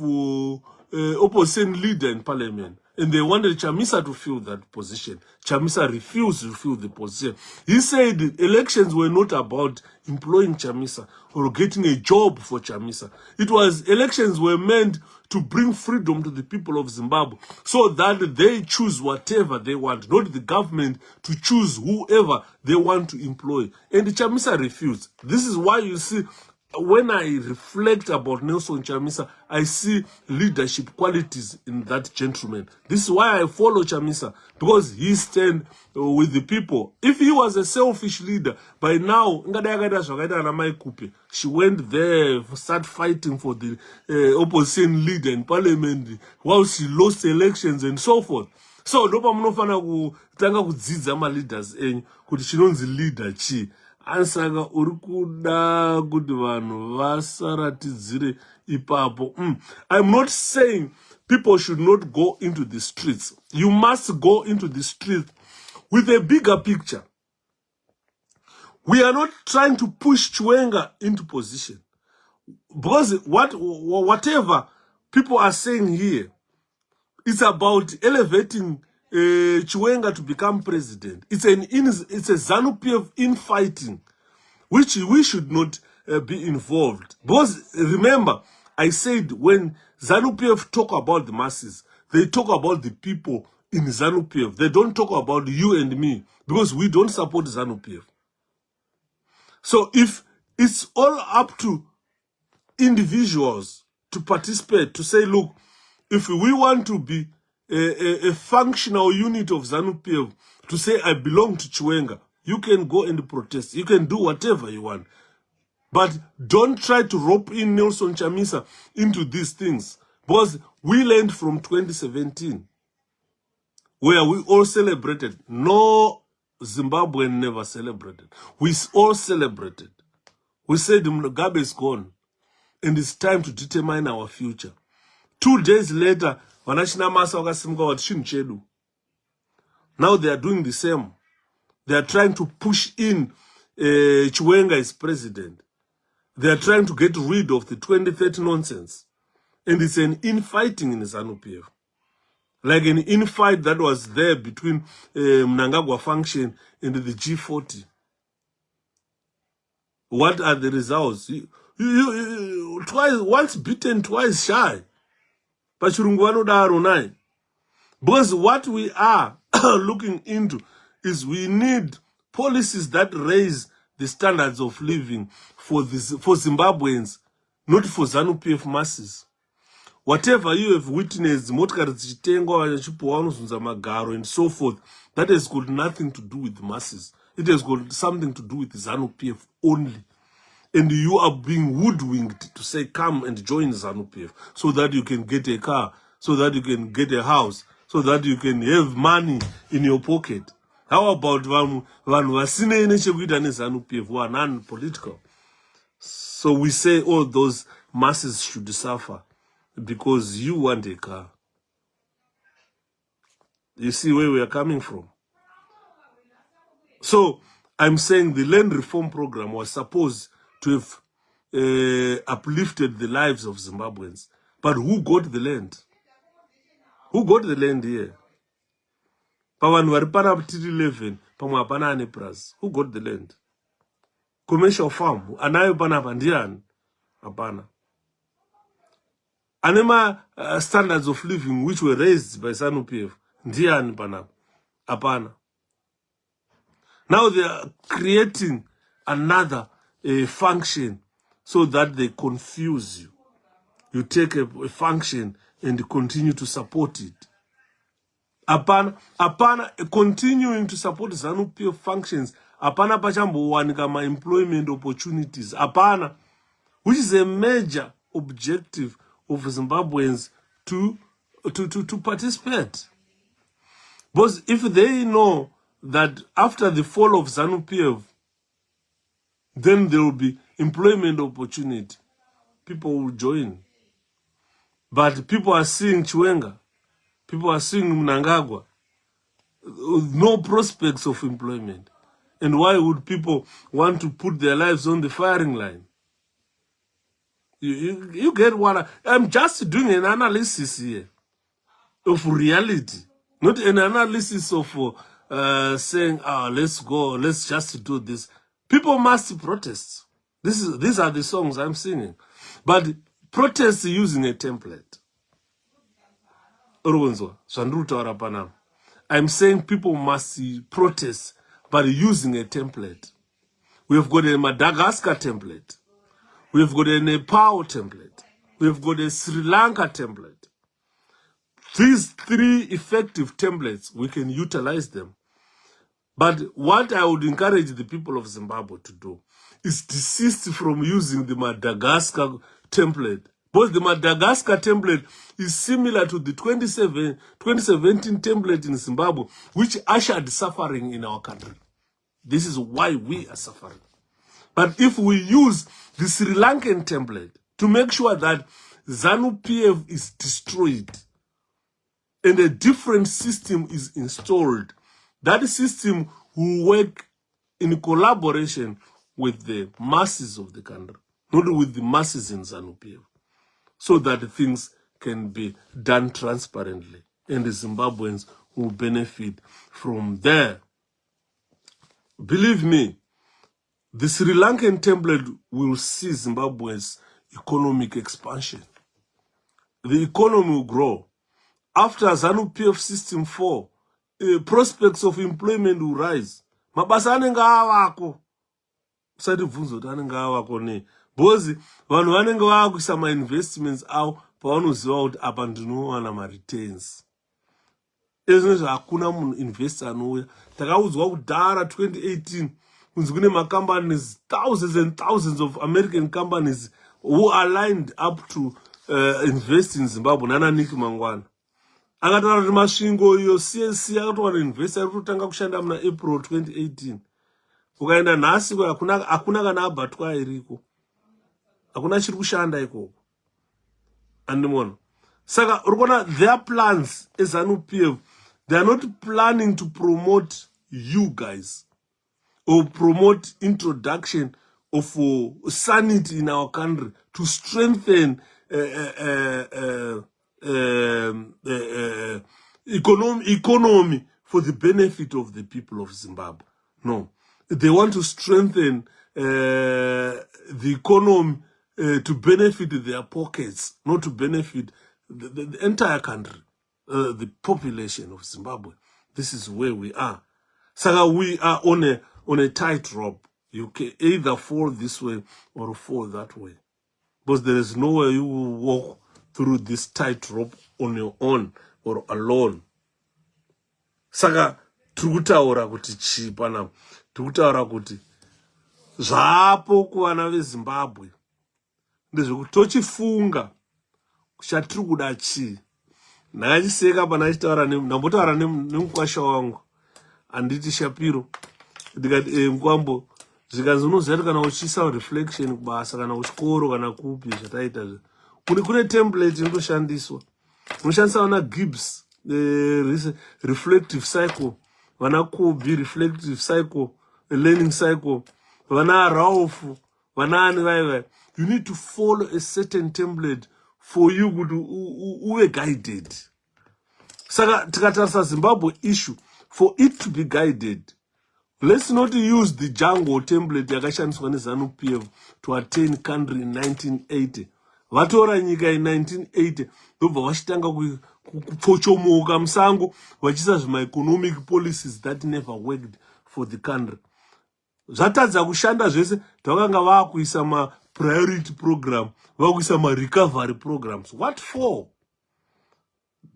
opposition leader in parliament. And they wanted Chamisa to fill that position. Chamisa refused to fill the position. He said elections were not about employing Chamisa or getting a job for Chamisa. It was elections were meant to bring freedom to the people of Zimbabwe so that they choose whatever they want, not the government to choose whoever they want to employ. And Chamisa refused. This is why you see, when I reflect about Nelson Chamisa, I see leadership qualities in that gentleman. This is why I follow Chamisa, because he stands with the people. If he was a selfish leader, by now, she went there, start fighting for the opposition leader in parliament, while she lost elections and so forth. So, ndopa munofana kutanga kudzidza ma leaders enyu kuti chinonzi leader chi. Ansaka urikuda kuti vanhu vasaratidzire ipapo. I'm not saying people should not go into the streets. You must go into the streets with a bigger picture. We are not trying to push Chiwenga into position. Because whatever people are saying here, it's about elevating Chiwenga to become president. It's a ZANU-PF infighting, which we should not be involved. Because remember, I said when ZANU-PF talk about the masses, they talk about the people in ZANU-PF. They don't talk about you and me, because we don't support ZANU-PF. So if it's all up to individuals to participate, to say, look, if we want to be a functional unit of ZANU-PF, to say I belong to Chiwenga, you can go and protest. You can do whatever you want. But don't try to rope in Nelson Chamisa into these things. Because we learned from 2017, where we all celebrated. No Zimbabwean never celebrated. We all celebrated. We said Mugabe is gone. And it's time to determine our future. 2 days later, vanachina masa wakasimuka wati chinhu chedu. Now they are doing the same. They are trying to push in Chiwenga as president. They are trying to get rid of the 2030 nonsense. And it's an infighting in ZANU-PF. Like an infight that was there between Mnangagwa function and the G40. What are the results? Once beaten, twice shy. Because what we are looking into is we need policies that raise the standards of living for Zimbabweans, not for ZANU-PF masses. Whatever you have witnessed, and so forth, that has got nothing to do with the masses. It has got something to do with ZANU-PF only. And you are being hoodwinked to say, come and join ZANU-PF so that you can get a car, so that you can get a house, so that you can have money in your pocket. How about ZANU-PF who are non-political? So we say all those masses should suffer because you want a car. You see where we are coming from. So I'm saying the land reform program was supposed to have uplifted the lives of Zimbabweans. But who got the land? Who got the land here? Who got the land? Commercial farm. Anayo panapa ndiani? Apana. Anema standards of living which were raised by ZANU-PF. Ndiani panapa? Apana. Now they are creating another function so that they confuse you. You take a function and continue to support it. Apana continuing to support ZANU-PF functions. Apana pachambo wanikama employment opportunities. Apana, which is a major objective of Zimbabweans to participate. Because if they know that after the fall of ZANU-PF, then there will be employment opportunity, people will join. But people are seeing Chiwenga, people are seeing Mnangagwa, no prospects of employment. And why would people want to put their lives on the firing line? You get what I'm just doing an analysis here of reality, not an analysis of saying, let's go, let's just do this. People must protest. These are the songs I'm singing. But protest using a template. I'm saying people must protest, but using a template. We've got a Madagascar template. We've got a Nepal template. We've got a Sri Lanka template. These three effective templates, we can utilize them. But what I would encourage the people of Zimbabwe to do is desist from using the Madagascar template. Because the Madagascar template is similar to the 2017 template in Zimbabwe, which ushered suffering in our country. This is why we are suffering. But if we use the Sri Lankan template to make sure that ZANU-PF is destroyed and a different system is installed, that system will work in collaboration with the masses of the country, not with the masses in ZANU-PF, so that things can be done transparently and the Zimbabweans will benefit from there. Believe me, the Sri Lankan template will see Zimbabwe's economic expansion. The economy will grow. After ZANU-PF system 4, prospects of employment will rise. Mabasa anenga awako. Usati vunzo anenga awako ne. Bozi, vanu anenga awako sama investments au pawanoziva kuti apa ndinowana ma returns. Ezvinezvi hakuna munhu investor anouya. Takaudzwa kudhara 2018 kunzi kune companies, thousands and thousands of American companies who are lined up to invest in Zimbabwe. Nana Nick Mangwana. Akatara kuti masvingo iyo CSC akatowana investor arikutanga kushanda muna April 2018. Ukaenda nhasi hakuna kana abatwa iriko. Hakuna chiri kushanda ikoko. Andimona. Saka, their plans as ZANU-PF, they are not planning to promote you guys or promote introduction of sanity in our country to strengthen economy for the benefit of the people of Zimbabwe. No, they want to strengthen the economy to benefit their pockets, not to benefit the entire country, the population of Zimbabwe. This is where we are. So we are on a tightrope. You can either fall this way or fall that way. Because there is no way you will walk through this tightrope on your own or alone. Saka turikutaura kuti chi panapa, turikutaura kuti zvapo kuvana veZimbabwe ndezvekuti tochifunga chatiri kuda chii. Ndakachiseka pana chitaura ndambotaura nemukwasha wangu anditi Shapiro, ndikati Nkwambo, zvikanzi unoziva kuti kana uchiisa reflection kubasa kana kuchikoro kana kupi zvataita kune template inotoshandiswa. Unoshandisa vana Gibbs reflective cycle, vana Kobe reflective cycle, learning cycle, vana Ralph, vana ani vaiva. You need to follow a certain template for you to be guided. Saka tikatarisa Zimbabwe issue, for it to be guided, let's not use the Django template yakashandiswa neZANU-PF to attain country in 1980. Vatora nyika in 1980, ndobva vachitanga kupochomoka musango vachiisa zvima-economic policies that never worked for the country. Zvatadza kushanda zvese, vakanga vakuisa ma-priority program, vakuisa ma-recovery programs. What for?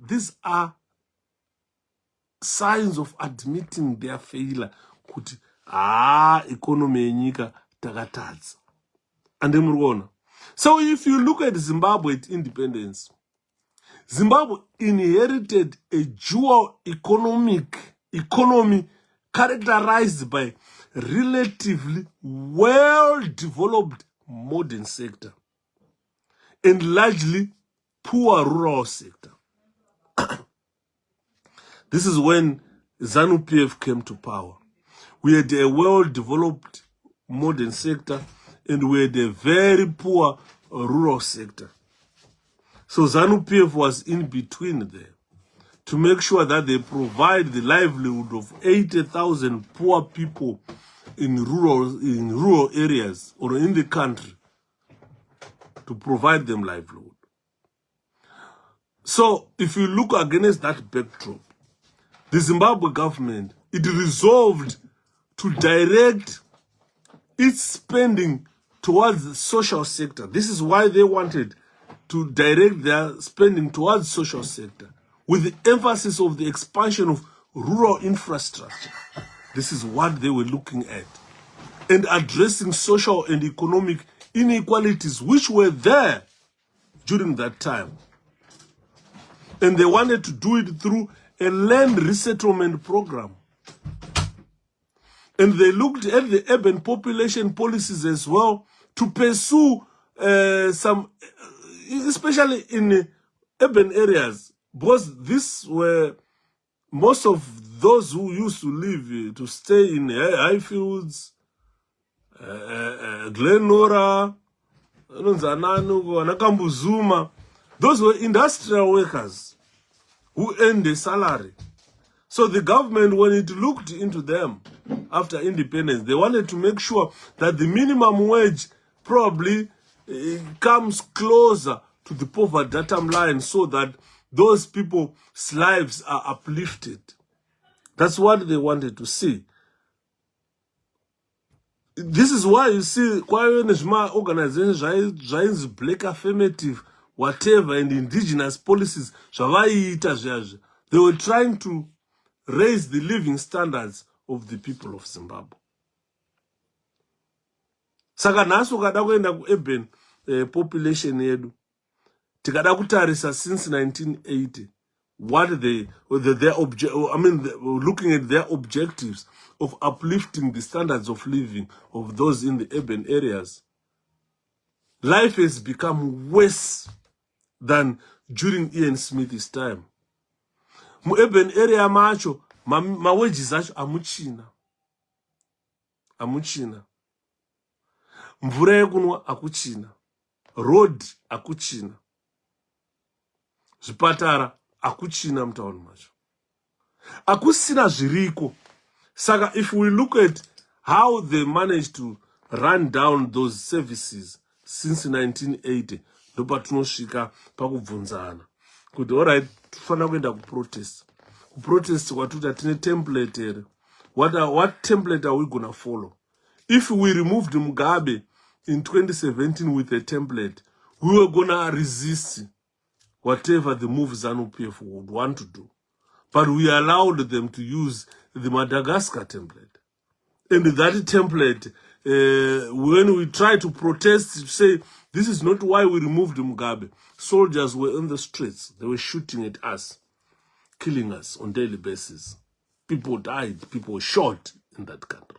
These are signs of admitting their failure. Kuti economy yenyika takatadza. And murikuona. So if you look at Zimbabwe at independence, Zimbabwe inherited a dual economy characterized by relatively well-developed modern sector and largely poor rural sector. This is when ZANU-PF came to power. We had a well-developed modern sector and we had a very poor rural sector. So ZANU-PF was in between there to make sure that they provide the livelihood of 80,000 poor people in rural areas or in the country, to provide them livelihood. So if you look against that backdrop, the Zimbabwe government, it resolved to direct its spending towards the social sector. This is why they wanted to direct their spending towards the social sector, with the emphasis of the expansion of rural infrastructure. This is what they were looking at. And addressing social and economic inequalities which were there during that time. And they wanted to do it through a land resettlement program. And they looked at the urban population policies as well to pursue some, especially in urban areas, because these were most of those who used to live, to stay in Highfields, Glenora, Nakambuzuma. Those were industrial workers who earned a salary. So the government, when it looked into them after independence, they wanted to make sure that the minimum wage probably comes closer to the poverty line so that those people's lives are uplifted. That's what they wanted to see. This is why you see quite organizations, black affirmative, whatever, and indigenous policies, they were trying to raise the living standards of the people of Zimbabwe. Saka naso kada kuenda ku urban population yedu, tikada kutarisa since 1980, what looking at their objectives of uplifting the standards of living of those in the urban areas, life has become worse than during Ian Smith's time. Mu-urban area macho, ma-wages acho amuchina. Amuchina. Mvura yekunwa akuchina. Road akuchina. Zvipatara akuchina mutauni macho. Akusina zviriko. Saka if we look at how they managed to run down those services since 1980, ndopatunosvika pakubvunzana. Kuti alright, tofana kuenda kuprotest. Kuprotest kwatuta tine template here. What template are we gonna follow? If we removed Mugabe in 2017 with a template, we were gonna resist whatever the move ZANU-PF would want to do. But we allowed them to use the Madagascar template. And that template, when we try to protest, to say, this is not why we removed Mugabe. Soldiers were in the streets. They were shooting at us, killing us on a daily basis. People died. People were shot in that country.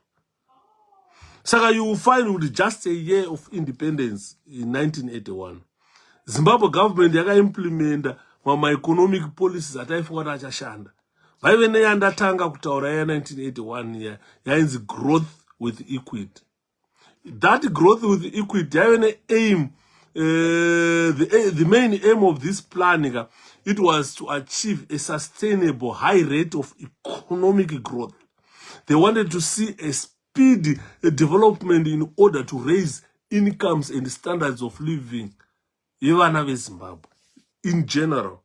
Saka, you will find with just a year of independence in 1981, Zimbabwe government yaka-implementa economic policies ataifuata achashanda. Vaive neyandatanga kutaura ya 1981 yainzi growth with equity. That growth with equity yaive ne-aim, the main aim of this plan, it was to achieve a sustainable high rate of economic growth. They wanted to see a speedy development in order to raise incomes and standards of living. Zimbabwe, in general,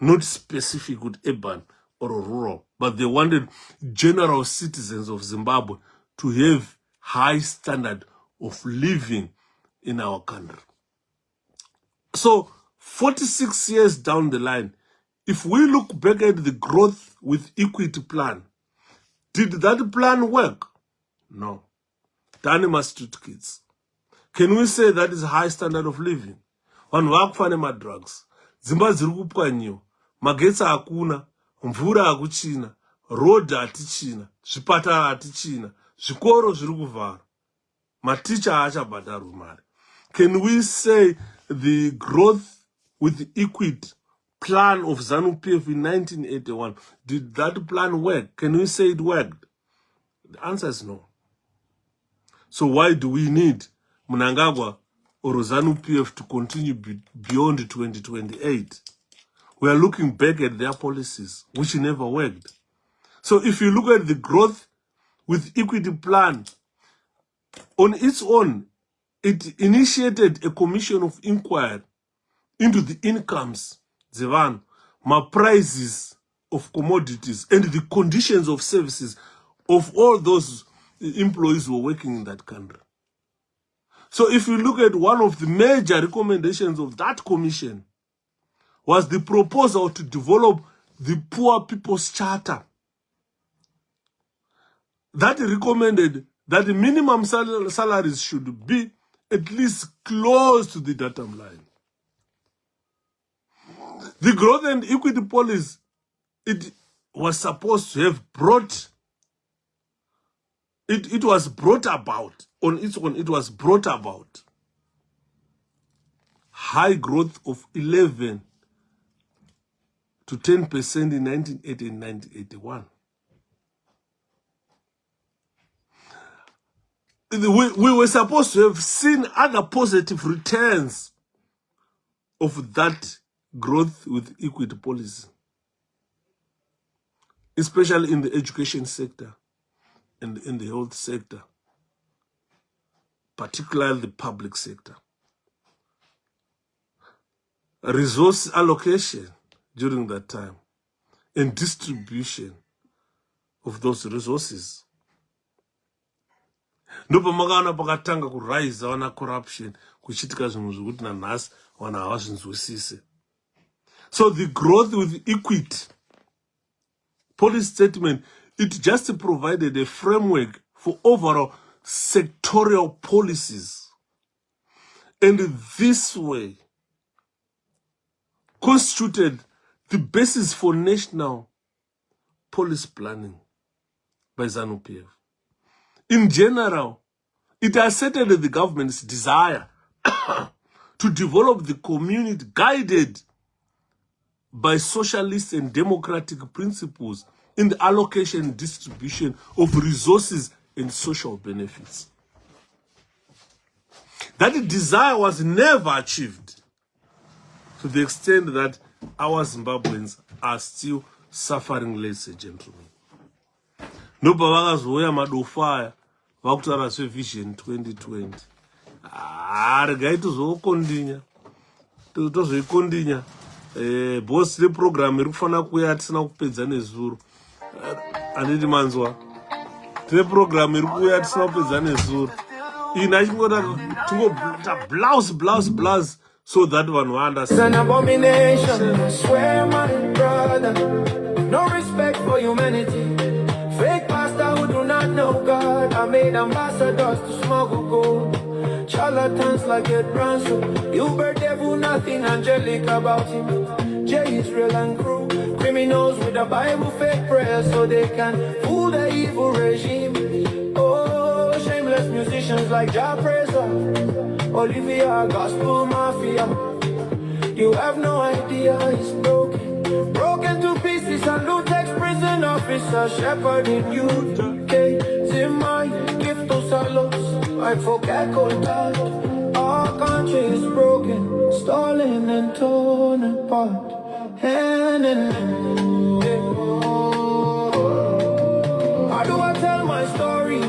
not specific with urban or rural, but they wanted general citizens of Zimbabwe to have high standard of living in our country. So, 46 years down the line, if we look back at the growth with equity plan, did that plan work? No. Danima Street Kids. Can we say that is a high standard of living? Vanhu vakufane madrugs. Dzimba dziri kupwanyiwa. Magetsi hakuna. Mvura hakuchina. Road hatichina. Zvipatara hatichina. Zvikoro zviri kuvhara. Maticha haachabhadharwi mari. Can we say the growth with equity plan of ZANU-PF in 1981, did that plan work? Can we say it worked? The answer is no. So why do we need Mnangagwa or ZANU-PF to continue beyond 2028? We are looking back at their policies, which never worked. So if you look at the growth with equity plan, on its own, it initiated a commission of inquiry into the incomes, prices of commodities, and the conditions of services of all those employees who were working in that country. So if you look at one of the major recommendations of that commission was the proposal to develop the Poor People's Charter. That recommended that the minimum salaries should be at least close to the datum line. The growth and equity policy, it was supposed to have brought, it was brought about, on its own, it was brought about high growth of 11 to 10% in 1980 and 1981. We were supposed to have seen other positive returns of that growth with equity policy, especially in the education sector and in the health sector, particularly the public sector. Resource allocation during that time and distribution of those resources. Ndopa makaona pakatanga kurise wana corruption kuchitika zvinhu zvekuti nanhasi wana havazvinzwisise. So the growth with equity policy statement, it just provided a framework for overall sectorial policies. And this way constituted the basis for national policy planning by ZANU-PF. In general, it asserted the government's desire to develop the community-guided by socialist and democratic principles in the allocation and distribution of resources and social benefits. That desire was never achieved, to the extent that our Zimbabweans are still suffering, ladies and gentlemen. Nobva vakazouya madofaya vakutaura zvevision 2020. Regai tozokondinya tozoikondinya bosi reprogram iri kufanira kuuya atisina kupedza nezuro. Handiti manzwa, tine program iri kuuya atisina kupedza nezuro. Ina chingota tingobhuta blouse so that one will understand. It's an abomination, I swear, my brother. No respect for humanity. Fake pastor who do not know God. I made ambassadors to smuggle gold. Charlatans like Ed Branson. Uber devil, nothing angelic about him. J Israel and crew. Criminals with a Bible fake prayers so they can fool the evil regime. Oh, shameless musicians like Jah Praiser, Olivia, Gospel Mafia. You have no idea, it's broken to pieces. And Lutex prison officer, shepherding you. Zimai, gift to Salos, I forget contact. Our country is broken, stolen and torn apart. Hand in hand. How do I tell my story?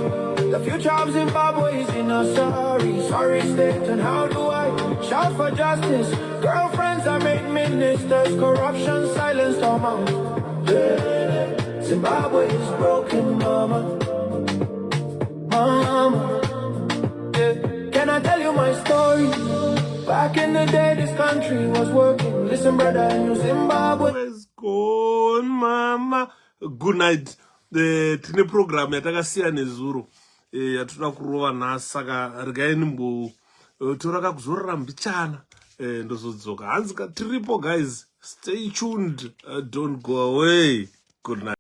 The future of Zimbabwe is in a sorry state. And how do I shout for justice? Girlfriends are made ministers, corruption silenced our mouths. Zimbabwe is broken, mama. Can I tell you my story? Back in the day, this country was working. Listen, brother, in Zimbabwe. Let's go, mama. Good night. Tine program yatakasiya nezuro yatoda kurova nhasi, saka regai nimbo toraka kuzorora mbichana ndozodzoka. Hanzi tiripo, guys. Stay tuned. Don't go away. Good night.